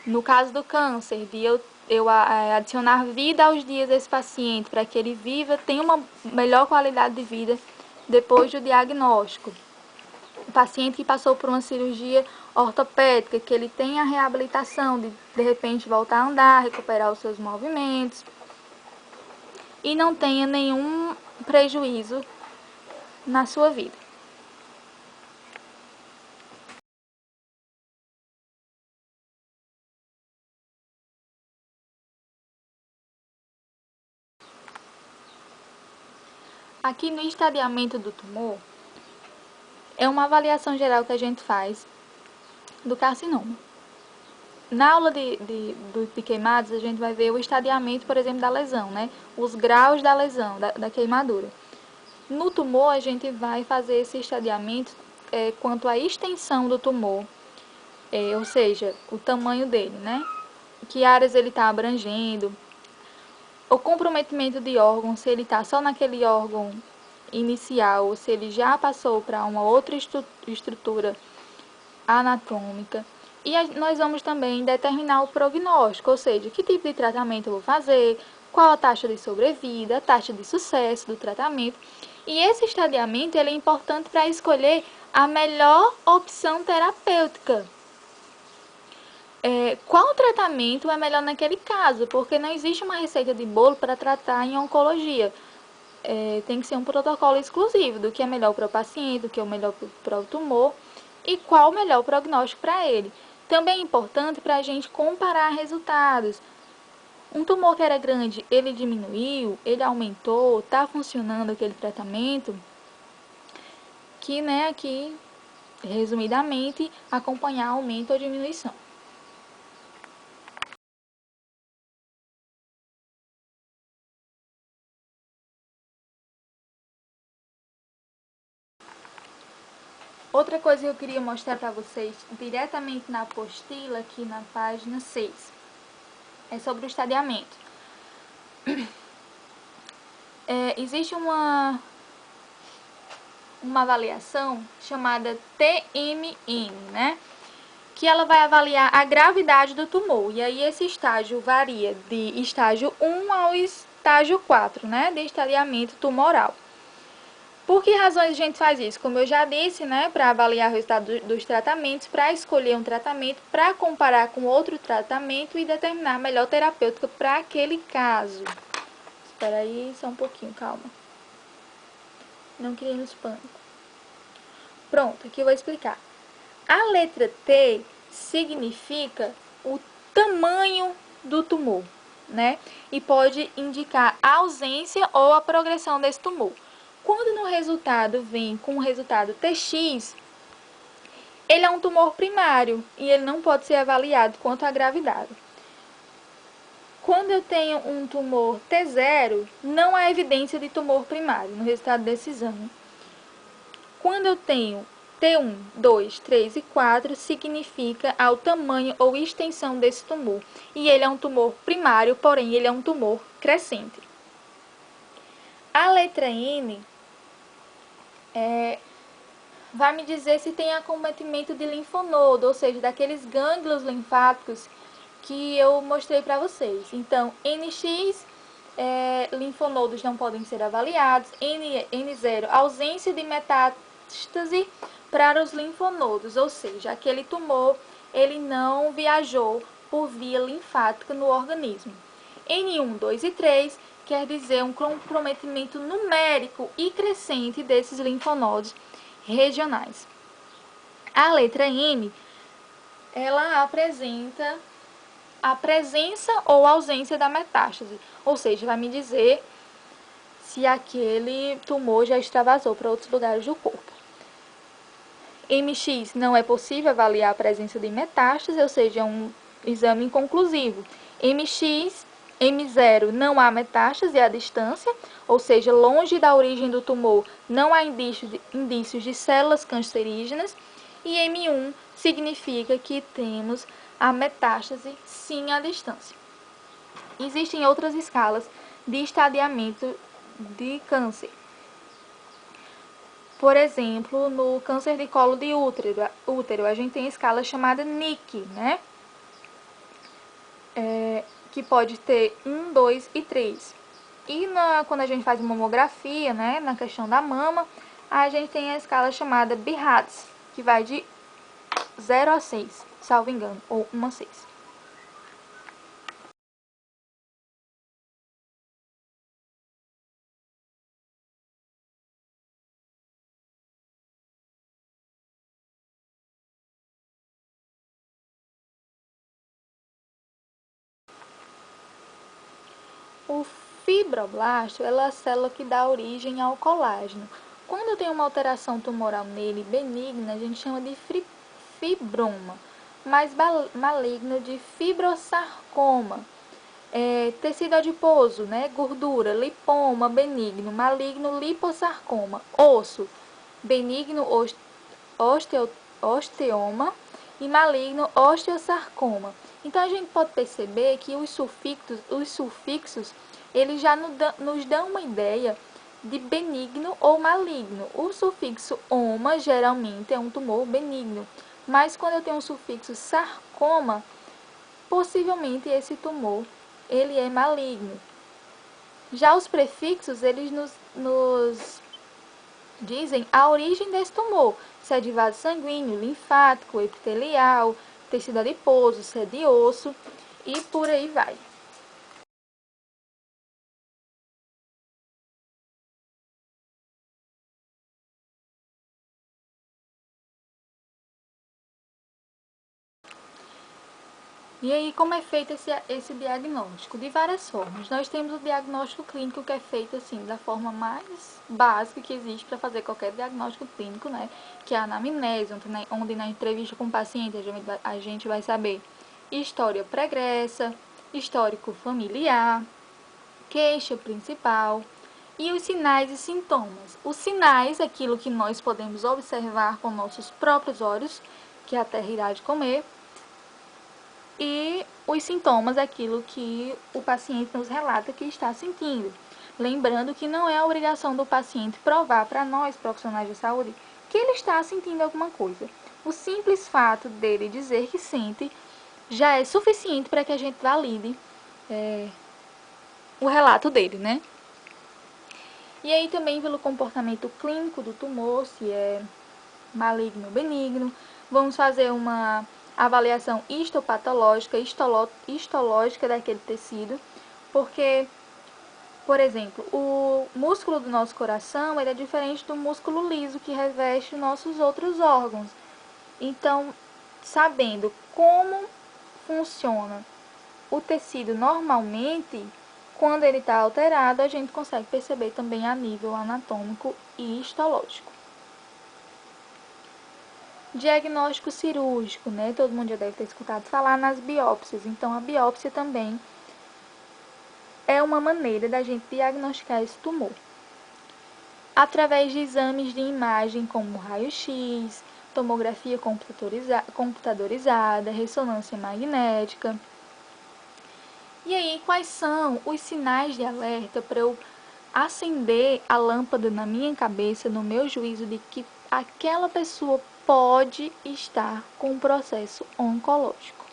No caso do câncer, de eu adicionar vida aos dias desse paciente, para que ele viva, tenha uma melhor qualidade de vida depois do diagnóstico. O paciente que passou por uma cirurgia ortopédica, que ele tenha a reabilitação, de repente voltar a andar, recuperar os seus movimentos e não tenha nenhum prejuízo na sua vida. Aqui no estadiamento do tumor, é uma avaliação geral que a gente faz do carcinoma. Na aula de queimados, a gente vai ver o estadiamento, por exemplo, da lesão, né? Os graus da lesão, da queimadura. No tumor, a gente vai fazer esse estadiamento quanto à extensão do tumor, ou seja, o tamanho dele, né? Que áreas ele está abrangendo, o comprometimento de órgão, se ele está só naquele órgão inicial, ou se ele já passou para uma outra estrutura anatômica. E nós vamos também determinar o prognóstico, ou seja, que tipo de tratamento eu vou fazer, qual a taxa de sobrevida, a taxa de sucesso do tratamento. E esse estadiamento ele é importante para escolher a melhor opção terapêutica. Qual tratamento é melhor naquele caso? Porque não existe uma receita de bolo para tratar em oncologia. Tem que ser um protocolo exclusivo do que é melhor para o paciente, do que é o melhor para o tumor e qual o melhor prognóstico para ele. Também é importante para a gente comparar resultados. Um tumor que era grande, ele diminuiu, ele aumentou, está funcionando aquele tratamento? Que, né, aqui, resumidamente, acompanhar aumento ou diminuição. Outra coisa que eu queria mostrar para vocês, diretamente na apostila, aqui na página 6, é sobre o estadiamento. Existe uma avaliação chamada TMN, né? Que ela vai avaliar a gravidade do tumor. E aí esse estágio varia de estágio 1 ao estágio 4, né? De estadiamento tumoral. Por que razões a gente faz isso? Como eu já disse, né, para avaliar o resultado dos tratamentos, para escolher um tratamento, para comparar com outro tratamento e determinar a melhor terapêutica para aquele caso. Espera aí, só um pouquinho, calma. Não criemos pânico. Pronto, aqui eu vou explicar. A letra T significa o tamanho do tumor, né? E pode indicar a ausência ou a progressão desse tumor. Quando no resultado vem com o resultado TX, ele é um tumor primário e ele não pode ser avaliado quanto à gravidade. Quando eu tenho um tumor T0, não há evidência de tumor primário no resultado desse exame. Quando eu tenho T1, 2, 3 e 4, significa ao tamanho ou extensão desse tumor. E ele é um tumor primário, porém ele é um tumor crescente. A letra N vai me dizer se tem acometimento de linfonodo, ou seja, daqueles gânglios linfáticos que eu mostrei para vocês. Então, NX, linfonodos não podem ser avaliados. N0, ausência de metástase para os linfonodos, ou seja, aquele tumor ele não viajou por via linfática no organismo. N1, 2 e 3 quer dizer um comprometimento numérico e crescente desses linfonodos regionais. A letra M, ela apresenta a presença ou ausência da metástase, ou seja, vai me dizer se aquele tumor já extravasou para outros lugares do corpo. MX, não é possível avaliar a presença de metástase, ou seja, é um exame inconclusivo. M0, não há metástase à distância, ou seja, longe da origem do tumor, não há indícios de células cancerígenas. E M1 significa que temos a metástase sim à distância. Existem outras escalas de estadiamento de câncer. Por exemplo, no câncer de colo de útero, a gente tem a escala chamada NIC, né? Que pode ter 1, 2 e 3. E quando a gente faz mamografia, né, na questão da mama, a gente tem a escala chamada BIRADS, que vai de 0 a 6, salvo engano, ou 1 a 6. O fibroblasto é a célula que dá origem ao colágeno. Quando tem uma alteração tumoral nele benigna, a gente chama de fibroma, mais maligno de fibrosarcoma. Tecido adiposo, né, gordura, lipoma, benigno, maligno, liposarcoma. Osso, benigno, osteoma e maligno, osteosarcoma. Então, a gente pode perceber que os sufixos eles já nos dão uma ideia de benigno ou maligno. O sufixo oma geralmente é um tumor benigno, mas quando eu tenho um sufixo sarcoma, possivelmente esse tumor ele é maligno. Já os prefixos, eles nos dizem a origem desse tumor, se é de vaso sanguíneo, linfático, epitelial, tecido adiposo, se é de osso e por aí vai. E aí, como é feito esse diagnóstico? De várias formas. Nós temos o diagnóstico clínico que é feito assim, da forma mais básica que existe para fazer qualquer diagnóstico clínico, né? Que é a anamnese, onde na entrevista com o paciente a gente vai saber história pregressa, histórico familiar, queixa principal e os sinais e sintomas. Os sinais, aquilo que nós podemos observar com nossos próprios olhos, que a terra irá de comer, e os sintomas, aquilo que o paciente nos relata que está sentindo. Lembrando que não é a obrigação do paciente provar para nós, profissionais de saúde, que ele está sentindo alguma coisa. O simples fato dele dizer que sente já é suficiente para que a gente valide o relato dele, né? E aí também pelo comportamento clínico do tumor, se é maligno ou benigno. Vamos fazer uma avaliação histopatológica, histológica daquele tecido, porque, por exemplo, o músculo do nosso coração ele é diferente do músculo liso que reveste nossos outros órgãos. Então, sabendo como funciona o tecido normalmente, quando ele está alterado, a gente consegue perceber também a nível anatômico e histológico. Diagnóstico cirúrgico, né? Todo mundo já deve ter escutado falar nas biópsias. Então, a biópsia também é uma maneira da gente diagnosticar esse tumor. Através de exames de imagem como raio-x, tomografia computadorizada, ressonância magnética. E aí, quais são os sinais de alerta para eu acender a lâmpada na minha cabeça, no meu juízo, de que aquela pessoa pode estar com um processo oncológico?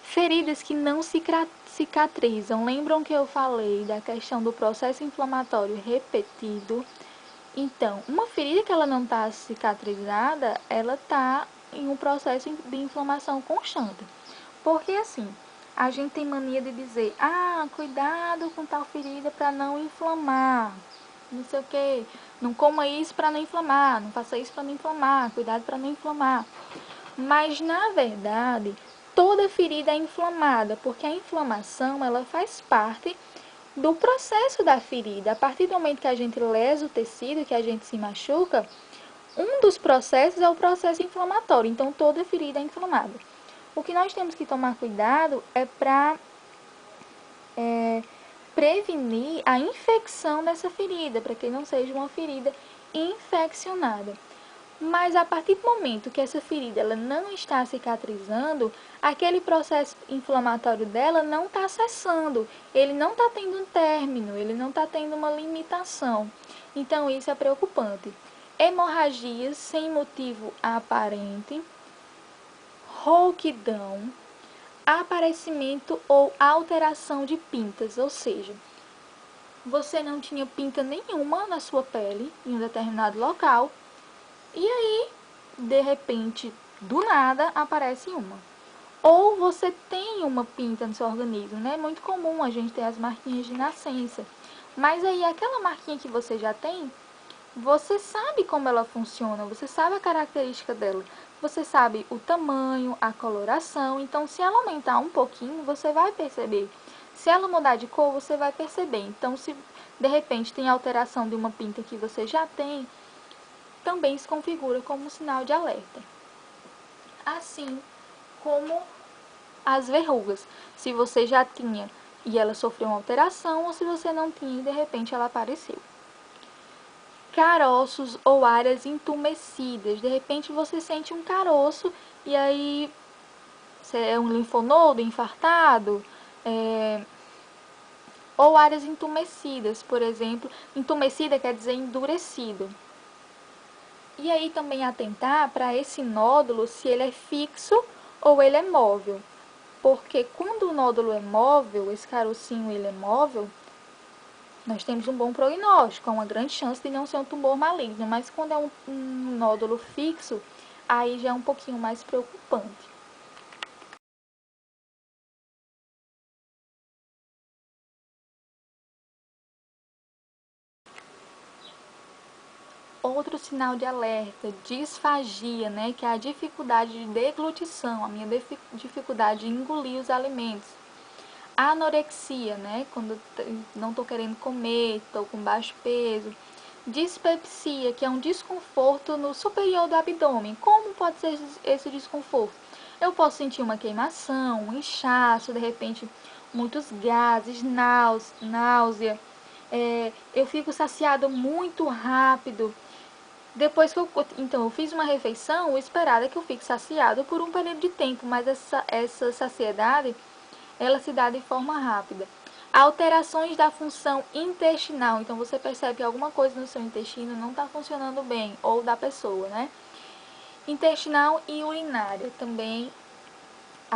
Feridas que não cicatrizam. Lembram que eu falei da questão do processo inflamatório repetido? Então, uma ferida que ela não está cicatrizada, ela está em um processo de inflamação constante. Porque assim, a gente tem mania de dizer, cuidado com tal ferida para não inflamar, não sei o que, não coma isso para não inflamar, não faça isso para não inflamar, cuidado para não inflamar. Mas na verdade, toda ferida é inflamada, porque a inflamação ela faz parte do processo da ferida. A partir do momento que a gente lesa o tecido, que a gente se machuca, um dos processos é o processo inflamatório. Então, toda ferida é inflamada. O que nós temos que tomar cuidado é para prevenir a infecção dessa ferida, para que não seja uma ferida infeccionada. Mas a partir do momento que essa ferida ela não está cicatrizando, aquele processo inflamatório dela não está cessando, ele não está tendo um término, ele não está tendo uma limitação. Então isso é preocupante. Hemorragias sem motivo aparente, rouquidão, aparecimento ou alteração de pintas, ou seja, você não tinha pinta nenhuma na sua pele em um determinado local, e aí, de repente, do nada, aparece uma. Ou você tem uma pinta no seu organismo, né? É muito comum a gente ter as marquinhas de nascença. Mas aí, aquela marquinha que você já tem, você sabe como ela funciona, você sabe a característica dela. Você sabe o tamanho, a coloração. Então, se ela aumentar um pouquinho, você vai perceber. Se ela mudar de cor, você vai perceber. Então, se de repente tem alteração de uma pinta que você já tem, também se configura como um sinal de alerta. Assim como as verrugas, se você já tinha e ela sofreu uma alteração, ou se você não tinha e de repente ela apareceu. Caroços ou áreas entumecidas, de repente você sente um caroço e aí é um linfonodo infartado, ou áreas entumecidas, por exemplo, entumecida quer dizer endurecido. E aí também atentar para esse nódulo, se ele é fixo ou ele é móvel. Porque quando o nódulo é móvel, esse carocinho ele é móvel, nós temos um bom prognóstico, uma grande chance de não ser um tumor maligno. Mas quando é um nódulo fixo, aí já é um pouquinho mais preocupante. Outro sinal de alerta, disfagia, né, que é a dificuldade de deglutição, a minha dificuldade de engolir os alimentos. Anorexia, né, quando não estou querendo comer, estou com baixo peso. Dispepsia, que é um desconforto no superior do abdômen. Como pode ser esse desconforto? Eu posso sentir uma queimação, um inchaço, de repente muitos gases, náusea. Eu fico saciado muito rápido. Depois que eu fiz uma refeição, o esperado é que eu fique saciado por um período de tempo, mas essa saciedade, ela se dá de forma rápida. Alterações da função intestinal, então você percebe que alguma coisa no seu intestino não está funcionando bem, ou da pessoa, né? Intestinal e urinária, também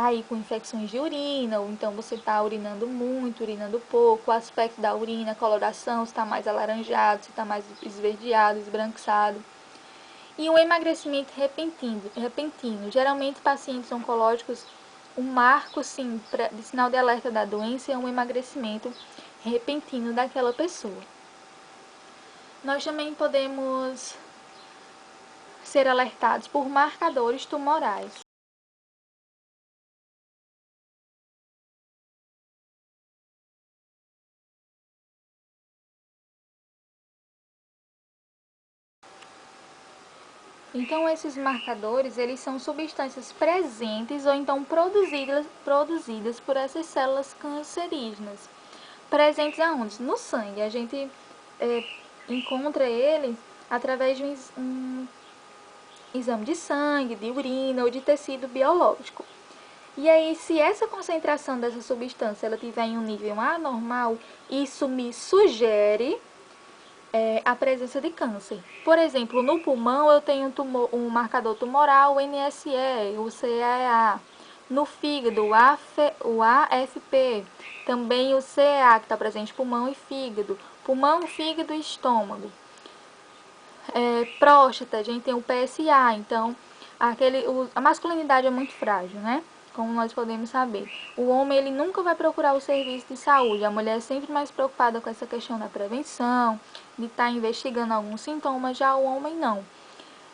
aí com infecções de urina, ou então você está urinando muito, urinando pouco, o aspecto da urina, a coloração, se está mais alaranjado, se está mais esverdeado, esbranquiçado. E um emagrecimento repentino. Geralmente, pacientes oncológicos, um marco sim, de sinal de alerta da doença é um emagrecimento repentino daquela pessoa. Nós também podemos ser alertados por marcadores tumorais. Então, esses marcadores, eles são substâncias presentes ou então produzidas por essas células cancerígenas. Presentes aonde? No sangue. A gente encontra eles através de um exame de sangue, de urina ou de tecido biológico. E aí, se essa concentração dessa substância ela tiver em um nível anormal, isso me sugere a presença de câncer. Por exemplo, no pulmão eu tenho um marcador tumoral, o NSE, o CEA. No fígado, o AFP. Também o CEA, que está presente em pulmão e fígado. Pulmão, fígado e estômago. Próstata, a gente tem o PSA. Então, a masculinidade é muito frágil, né? Como nós podemos saber. O homem, ele nunca vai procurar o serviço de saúde. A mulher é sempre mais preocupada com essa questão da prevenção, de estar investigando alguns sintomas, já o homem não.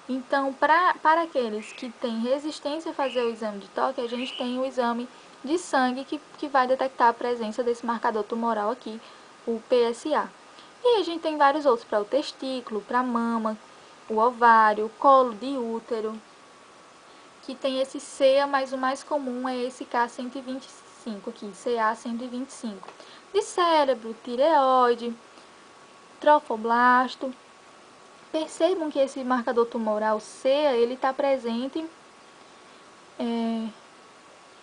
Então, para aqueles que têm resistência a fazer o exame de toque, a gente tem o exame de sangue que vai detectar a presença desse marcador tumoral aqui, o PSA. E a gente tem vários outros para o testículo, para a mama, o ovário, o colo de útero, que tem esse CA, mas o mais comum é esse K125 aqui, CA125. De cérebro, tireoide, trofoblasto. Percebam que esse marcador tumoral CA, ele está presente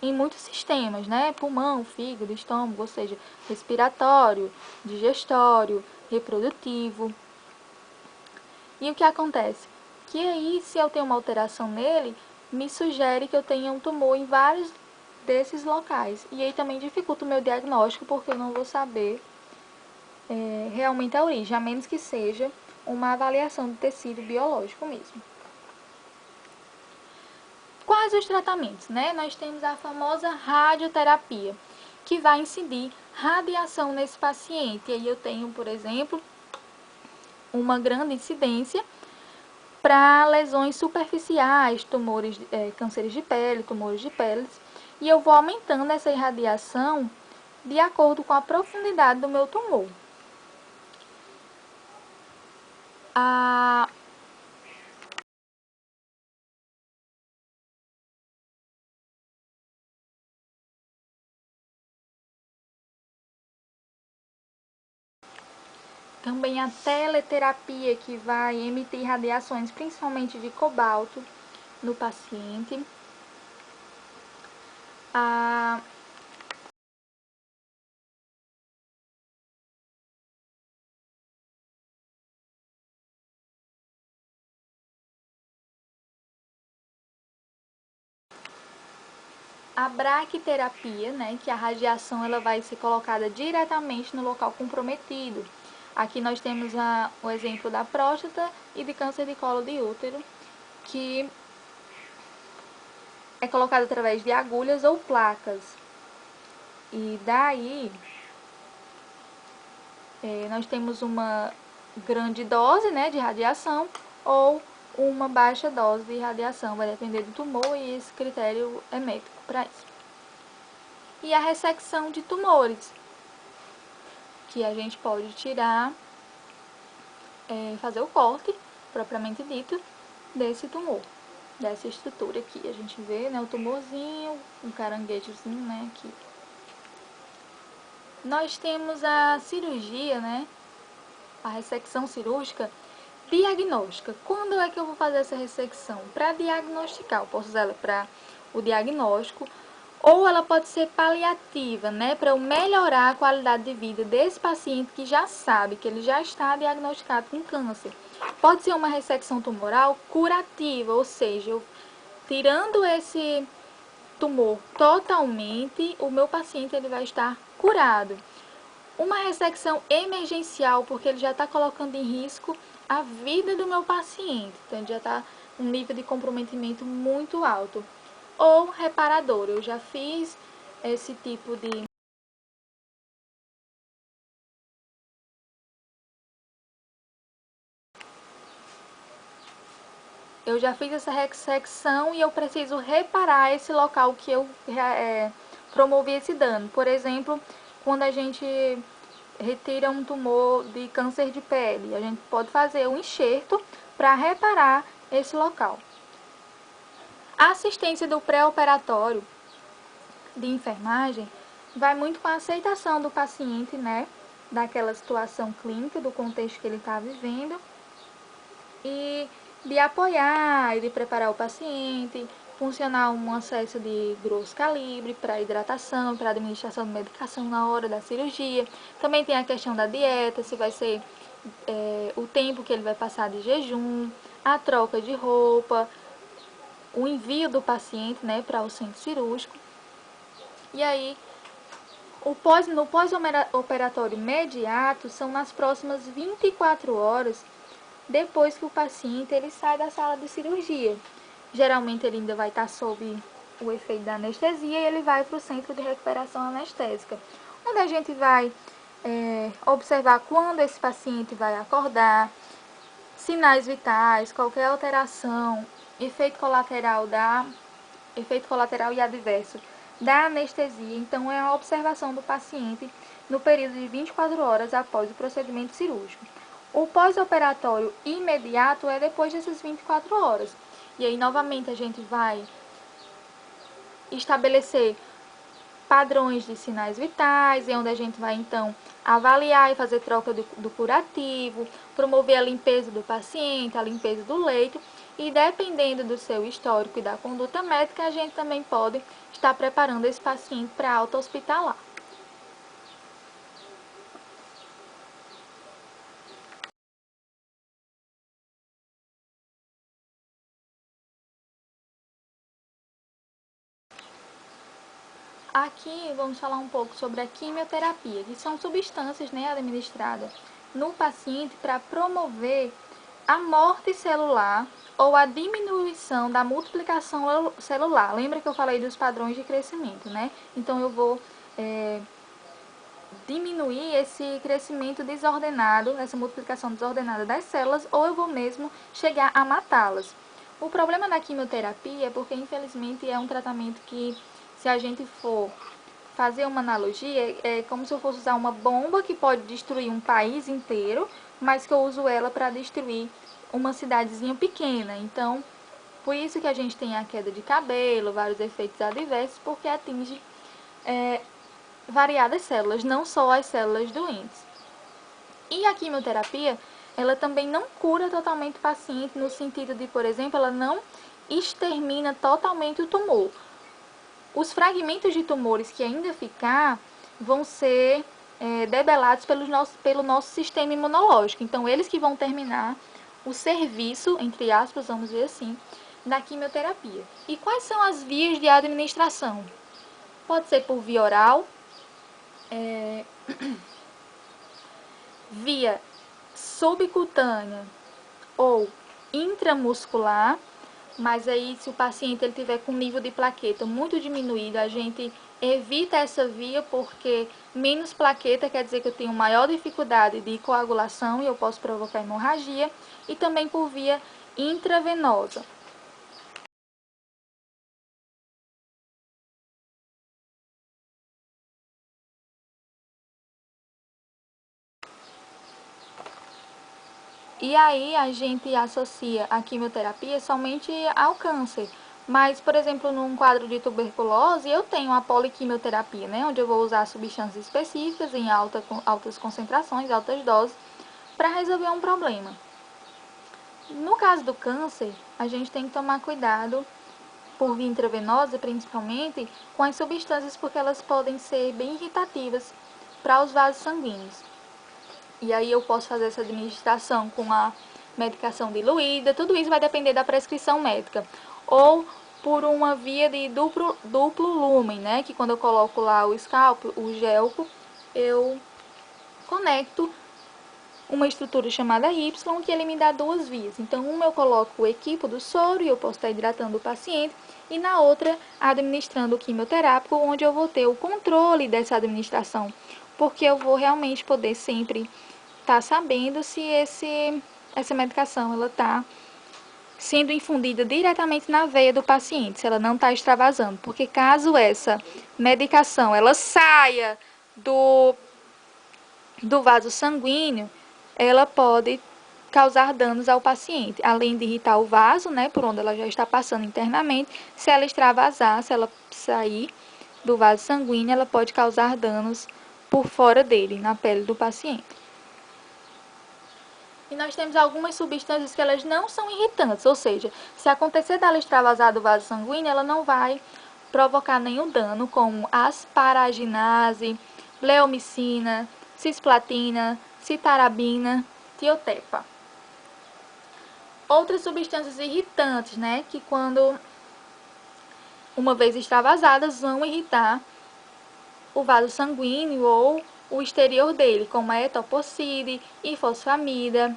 em muitos sistemas, né? Pulmão, fígado, estômago, ou seja, respiratório, digestório, reprodutivo. E o que acontece? Que aí, se eu tenho uma alteração nele, me sugere que eu tenha um tumor em vários desses locais. E aí também dificulta o meu diagnóstico, porque eu não vou saber realmente a origem, a menos que seja uma avaliação do tecido biológico mesmo. Quais os tratamentos, né? Nós temos a famosa radioterapia, que vai incidir radiação nesse paciente. E aí eu tenho, por exemplo, uma grande incidência para lesões superficiais, tumores, cânceres de pele, tumores de pele, e eu vou aumentando essa irradiação de acordo com a profundidade do meu tumor. Também a teleterapia, que vai emitir radiações, principalmente de cobalto, no paciente. A braquiterapia, né, que a radiação ela vai ser colocada diretamente no local comprometido. Aqui nós temos o exemplo da próstata e de câncer de colo de útero, que é colocado através de agulhas ou placas. E daí, nós temos uma grande dose, né, de radiação ou uma baixa dose de radiação, vai depender do tumor e esse critério é médico para isso. E a ressecção de tumores, que a gente pode tirar, fazer o corte, propriamente dito, desse tumor, dessa estrutura aqui. A gente vê, né, o tumorzinho, um caranguejozinho, né, aqui. Nós temos a cirurgia, né, a ressecção cirúrgica diagnóstica. Quando é que eu vou fazer essa ressecção? Para diagnosticar, eu posso usar ela para o diagnóstico, ou ela pode ser paliativa, né, para eu melhorar a qualidade de vida desse paciente que já sabe que ele já está diagnosticado com câncer. Pode ser uma ressecção tumoral curativa, ou seja, eu tirando tumor totalmente, o meu paciente ele vai estar curado. Uma ressecção emergencial, porque ele já está colocando em risco a vida do meu paciente, então ele já está um nível de comprometimento muito alto. Ou reparador, eu já fiz esse tipo de essa ressecção e eu preciso reparar esse local que eu promovi esse dano. Por exemplo, quando a gente retira um tumor de câncer de pele, a gente pode fazer um enxerto para reparar esse local. A assistência do pré-operatório de enfermagem vai muito com a aceitação do paciente, né, daquela situação clínica, do contexto que ele está vivendo, e de apoiar e de preparar o paciente, funcionar um acesso de grosso calibre para hidratação, para administração de medicação na hora da cirurgia. Também tem a questão da dieta, se vai ser o tempo que ele vai passar de jejum, a troca de roupa, o envio do paciente, né, para o centro cirúrgico. E aí, no pós-operatório imediato, são nas próximas 24 horas depois que o paciente ele sai da sala de cirurgia. Geralmente ele ainda vai estar sob o efeito da anestesia e ele vai para o centro de recuperação anestésica, onde a gente vai observar quando esse paciente vai acordar, sinais vitais, qualquer alteração, efeito colateral e adverso da anestesia. Então, é a observação do paciente no período de 24 horas após o procedimento cirúrgico. O pós-operatório imediato é depois dessas 24 horas. E aí, novamente, a gente vai estabelecer padrões de sinais vitais, onde a gente vai, então, avaliar e fazer troca do curativo, promover a limpeza do paciente, a limpeza do leito, e dependendo do seu histórico e da conduta médica, a gente também pode estar preparando esse paciente para alta hospitalar. Aqui vamos falar um pouco sobre a quimioterapia, que são substâncias, né, administradas no paciente para promover a morte celular ou a diminuição da multiplicação celular. Lembra que eu falei dos padrões de crescimento, né? Então eu vou diminuir esse crescimento desordenado, essa multiplicação desordenada das células, ou eu vou mesmo chegar a matá-las. O problema da quimioterapia é porque, infelizmente, é um tratamento que, se a gente for fazer uma analogia, é como se eu fosse usar uma bomba que pode destruir um país inteiro, mas que eu uso ela para destruir uma cidadezinha pequena. Então, por isso que a gente tem a queda de cabelo, vários efeitos adversos, porque atinge variadas células, não só as células doentes. E a quimioterapia, ela também não cura totalmente o paciente, no sentido de, por exemplo, ela não extermina totalmente o tumor. Os fragmentos de tumores que ainda ficar vão ser debelados pelo nosso sistema imunológico. Então, eles que vão terminar o serviço, entre aspas, vamos dizer assim, da quimioterapia. E quais são as vias de administração? Pode ser por via oral, via subcutânea ou intramuscular, mas aí se o paciente ele tiver com nível de plaqueta muito diminuído, a gente evita essa via, porque menos plaqueta quer dizer que eu tenho maior dificuldade de coagulação e eu posso provocar hemorragia, e também por via intravenosa. E aí a gente associa a quimioterapia somente ao câncer. Mas, por exemplo, num quadro de tuberculose, eu tenho a poliquimioterapia, né, onde eu vou usar substâncias específicas em altas concentrações, altas doses, para resolver um problema. No caso do câncer, a gente tem que tomar cuidado, por via intravenosa principalmente, com as substâncias, porque elas podem ser bem irritativas para os vasos sanguíneos. E aí eu posso fazer essa administração com a medicação diluída, tudo isso vai depender da prescrição médica. Ou por uma via de duplo lumen, né? Que quando eu coloco lá o escalpo, o gelco, eu conecto uma estrutura chamada Y, que ele me dá duas vias. Então, uma eu coloco o equipo do soro e eu posso estar hidratando o paciente, e na outra, administrando o quimioterápico, onde eu vou ter o controle dessa administração, porque eu vou realmente poder sempre estar sabendo se essa medicação ela está sendo infundida diretamente na veia do paciente, se ela não está extravasando, porque caso essa medicação ela saia do vaso sanguíneo, ela pode causar danos ao paciente, além de irritar o vaso, né, por onde ela já está passando internamente. Se ela extravasar, se ela sair do vaso sanguíneo, ela pode causar danos por fora dele, na pele do paciente. E nós temos algumas substâncias que elas não são irritantes, ou seja, se acontecer dela extravasar do vaso sanguíneo, ela não vai provocar nenhum dano, como asparaginase, bleomicina, cisplatina, citarabina, tiotepa. Outras substâncias irritantes, né, que quando uma vez extravasadas vão irritar o vaso sanguíneo ou o exterior dele, como a etoposide, ifosfamida,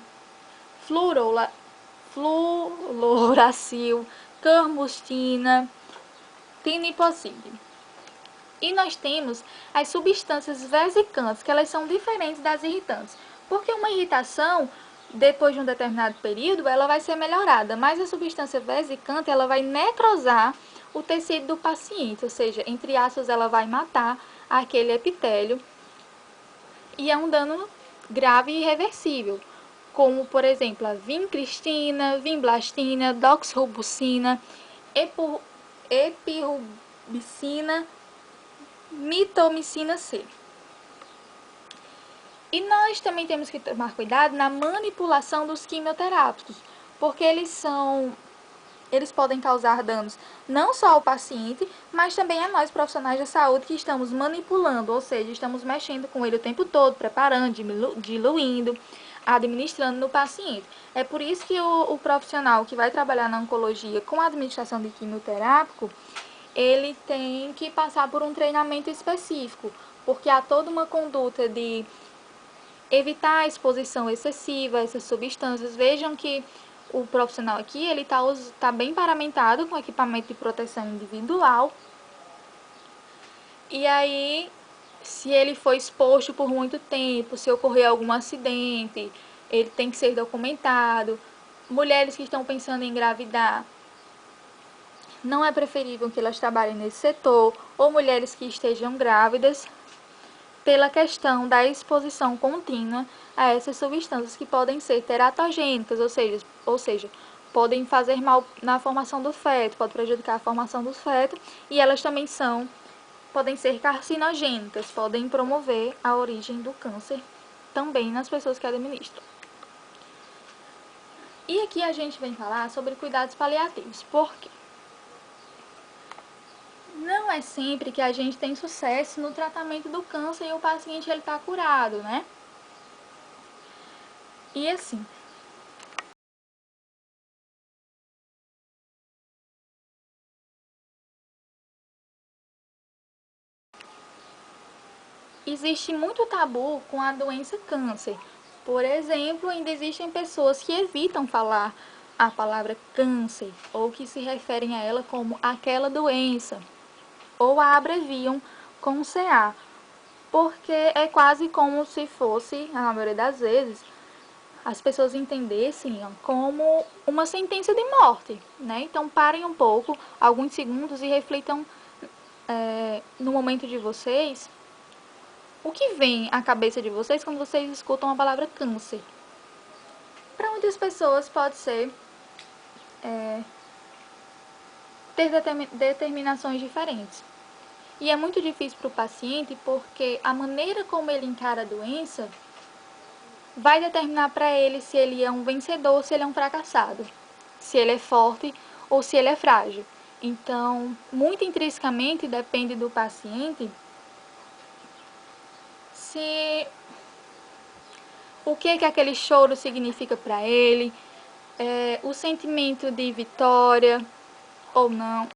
fluoracil, carmustina, tiniposide. E nós temos as substâncias vesicantes, que elas são diferentes das irritantes. Porque uma irritação, depois de um determinado período, ela vai ser melhorada, mas a substância vesicante, ela vai necrosar o tecido do paciente, ou seja, entre aspas, ela vai matar aquele epitélio, e é um dano grave e irreversível, como, por exemplo, a vincristina, vimblastina, doxorubicina, epirubicina, mitomicina C. E nós também temos que tomar cuidado na manipulação dos quimioterápicos, porque eles podem causar danos não só ao paciente, mas também a nós profissionais da saúde que estamos manipulando, ou seja, estamos mexendo com ele o tempo todo, preparando, diluindo, administrando no paciente. É por isso que o profissional que vai trabalhar na oncologia com a administração de quimioterápico, ele tem que passar por um treinamento específico, porque há toda uma conduta de evitar a exposição excessiva a essas substâncias. Vejam que o profissional aqui, ele está bem paramentado com equipamento de proteção individual. E aí, se ele for exposto por muito tempo, se ocorrer algum acidente, ele tem que ser documentado. Mulheres que estão pensando em engravidar, não é preferível que elas trabalhem nesse setor, ou mulheres que estejam grávidas, pela questão da exposição contínua a essas substâncias que podem ser teratogênicas, ou seja, podem fazer mal na formação do feto, pode prejudicar a formação do feto, e elas também podem ser carcinogênicas, podem promover a origem do câncer também nas pessoas que administram. E aqui a gente vem falar sobre cuidados paliativos, porque não é sempre que a gente tem sucesso no tratamento do câncer e o paciente está curado, né? E assim, existe muito tabu com a doença câncer. Por exemplo, ainda existem pessoas que evitam falar a palavra câncer ou que se referem a ela como aquela doença, ou a abreviam com CA, porque é quase como se fosse, na maioria das vezes, as pessoas entendessem como uma sentença de morte, né? Então parem um pouco, alguns segundos, e reflitam no momento de vocês, o que vem à cabeça de vocês quando vocês escutam a palavra câncer. Para muitas pessoas pode ser ter determinações diferentes. E é muito difícil para o paciente porque a maneira como ele encara a doença vai determinar para ele se ele é um vencedor ou se ele é um fracassado, se ele é forte ou se ele é frágil. Então, muito intrinsecamente depende do paciente se o que aquele choro significa para ele, o sentimento de vitória ou não.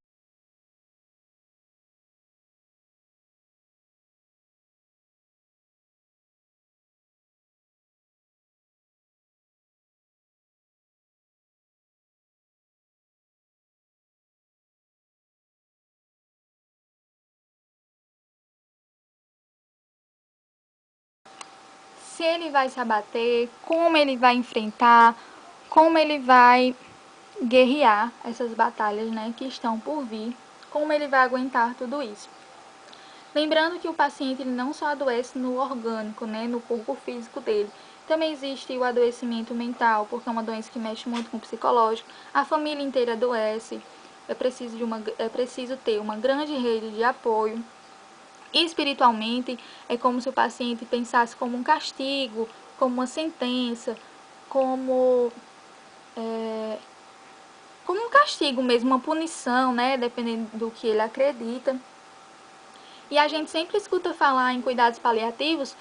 se ele vai se abater, como ele vai enfrentar, como ele vai guerrear essas batalhas, né, que estão por vir, como ele vai aguentar tudo isso. Lembrando que o paciente ele não só adoece no orgânico, né, no corpo físico dele, também existe o adoecimento mental, porque é uma doença que mexe muito com o psicológico, a família inteira adoece, é preciso ter uma grande rede de apoio. Espiritualmente, é como se o paciente pensasse como um castigo, como uma sentença, como como um castigo mesmo, uma punição, né, dependendo do que ele acredita. E a gente sempre escuta falar em cuidados paliativos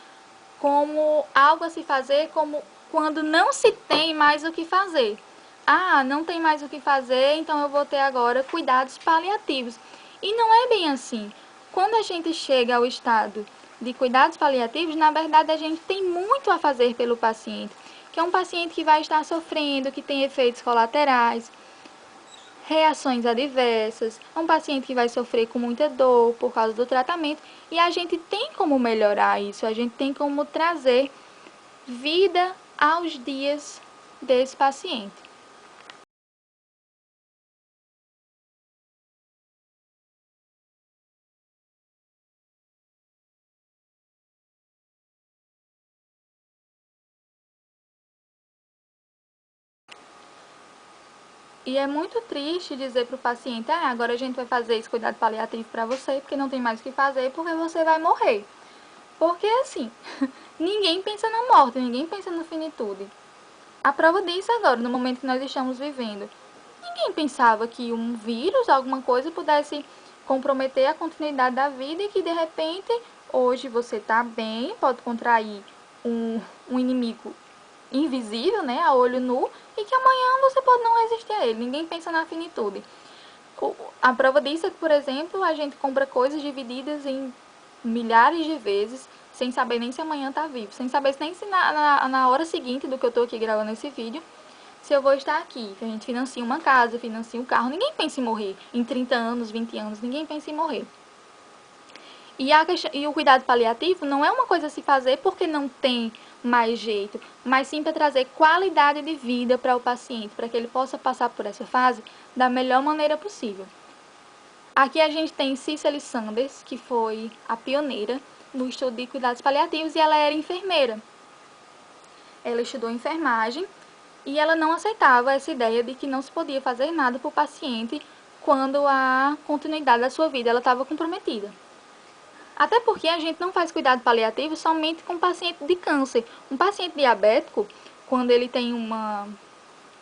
como algo a se fazer como quando não se tem mais o que fazer. Ah, não tem mais o que fazer, então eu vou ter agora cuidados paliativos. E não é bem assim. Quando a gente chega ao estado de cuidados paliativos, na verdade a gente tem muito a fazer pelo paciente, que é um paciente que vai estar sofrendo, que tem efeitos colaterais, reações adversas, é um paciente que vai sofrer com muita dor por causa do tratamento, e a gente tem como melhorar isso, a gente tem como trazer vida aos dias desse paciente. E é muito triste dizer para o paciente, ah, agora a gente vai fazer esse cuidado paliativo para você, porque não tem mais o que fazer, porque você vai morrer. Porque assim, ninguém pensa na morte, ninguém pensa na finitude. A prova disso agora, no momento que nós estamos vivendo. Ninguém pensava que um vírus, alguma coisa, pudesse comprometer a continuidade da vida e que, de repente, hoje você está bem, pode contrair um inimigo invisível, né, a olho nu, e que amanhã você pode não resistir a ele. Ninguém pensa na finitude. A prova disso é que, por exemplo, a gente compra coisas divididas em milhares de vezes, sem saber nem se amanhã está vivo, sem saber nem se na hora seguinte do que eu estou aqui gravando esse vídeo, se eu vou estar aqui. A gente financia uma casa, financia um carro, ninguém pensa em morrer. Em 30 anos, 20 anos, ninguém pensa em morrer. E o cuidado paliativo não é uma coisa a se fazer porque não tem mais jeito, mas sim para trazer qualidade de vida para o paciente, para que ele possa passar por essa fase da melhor maneira possível. Aqui a gente tem Cicely Sanders, que foi a pioneira no estudo de cuidados paliativos, e ela era enfermeira. Ela estudou enfermagem e ela não aceitava essa ideia de que não se podia fazer nada para o paciente quando a continuidade da sua vida estava comprometida. Até porque a gente não faz cuidado paliativo somente com paciente de câncer. Um paciente diabético, quando ele tem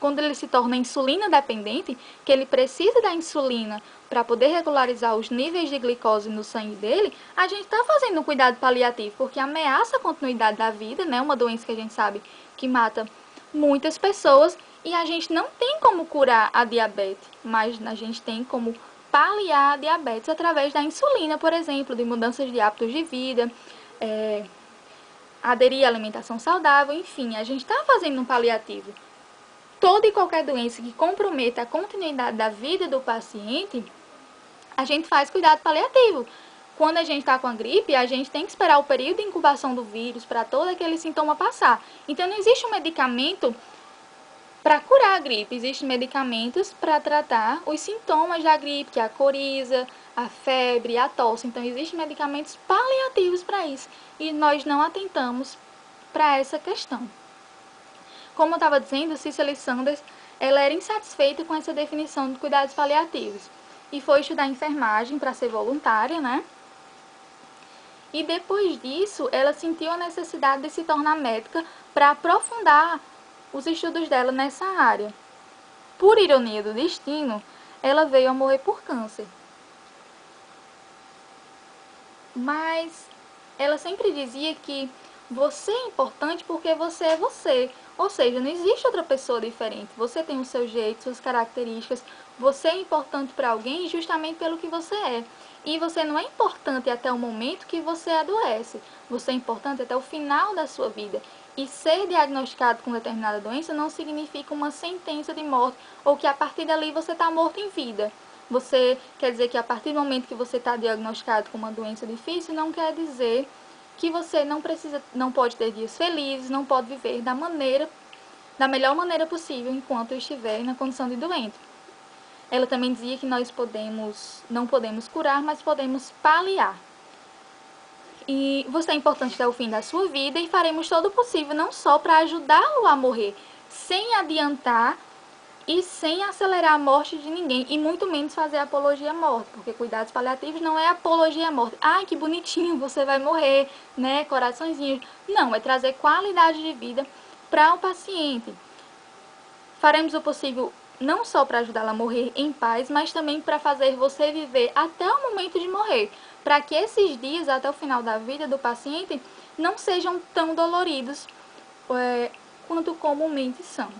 quando ele se torna insulina dependente, que ele precisa da insulina para poder regularizar os níveis de glicose no sangue dele, a gente está fazendo um cuidado paliativo, porque ameaça a continuidade da vida, né? Uma doença que a gente sabe que mata muitas pessoas, e a gente não tem como curar a diabetes, mas a gente tem como paliar a diabetes através da insulina, por exemplo, de mudanças de hábitos de vida, aderir à alimentação saudável, enfim, a gente está fazendo um paliativo. Toda e qualquer doença que comprometa a continuidade da vida do paciente, a gente faz cuidado paliativo. Quando a gente está com a gripe, a gente tem que esperar o período de incubação do vírus para todo aquele sintoma passar. Então, não existe um medicamento para curar a gripe, existem medicamentos para tratar os sintomas da gripe, que é a coriza, a febre, a tosse. Então, existem medicamentos paliativos para isso e nós não atentamos para essa questão. Como eu estava dizendo, Cicely Sanders, ela era insatisfeita com essa definição de cuidados paliativos e foi estudar enfermagem para ser voluntária, né? E depois disso, ela sentiu a necessidade de se tornar médica para aprofundar os estudos dela nessa área. Por ironia do destino, ela veio a morrer por câncer. Mas ela sempre dizia que você é importante porque você é você. Ou seja, não existe outra pessoa diferente. Você tem o seu jeito, suas características. Você é importante para alguém justamente pelo que você é. E você não é importante até o momento que você adoece. Você é importante até o final da sua vida. E ser diagnosticado com determinada doença não significa uma sentença de morte ou que a partir dali você está morto em vida. Você quer dizer que a partir do momento que você está diagnosticado com uma doença difícil, não quer dizer que você não pode ter dias felizes, não pode viver da melhor maneira possível enquanto estiver na condição de doente. Ela também dizia que nós não podemos curar, mas podemos paliar. E você é importante até o fim da sua vida e faremos todo o possível, não só para ajudá-lo a morrer, sem adiantar e sem acelerar a morte de ninguém, e muito menos fazer apologia à morte, porque cuidados paliativos não é apologia à morte. Ai, que bonitinho, você vai morrer, né, coraçõezinhos. Não, é trazer qualidade de vida para o paciente. Faremos o possível não só para ajudá-la a morrer em paz, mas também para fazer você viver até o momento de morrer, para que esses dias até o final da vida do paciente não sejam tão doloridos quanto comumente são.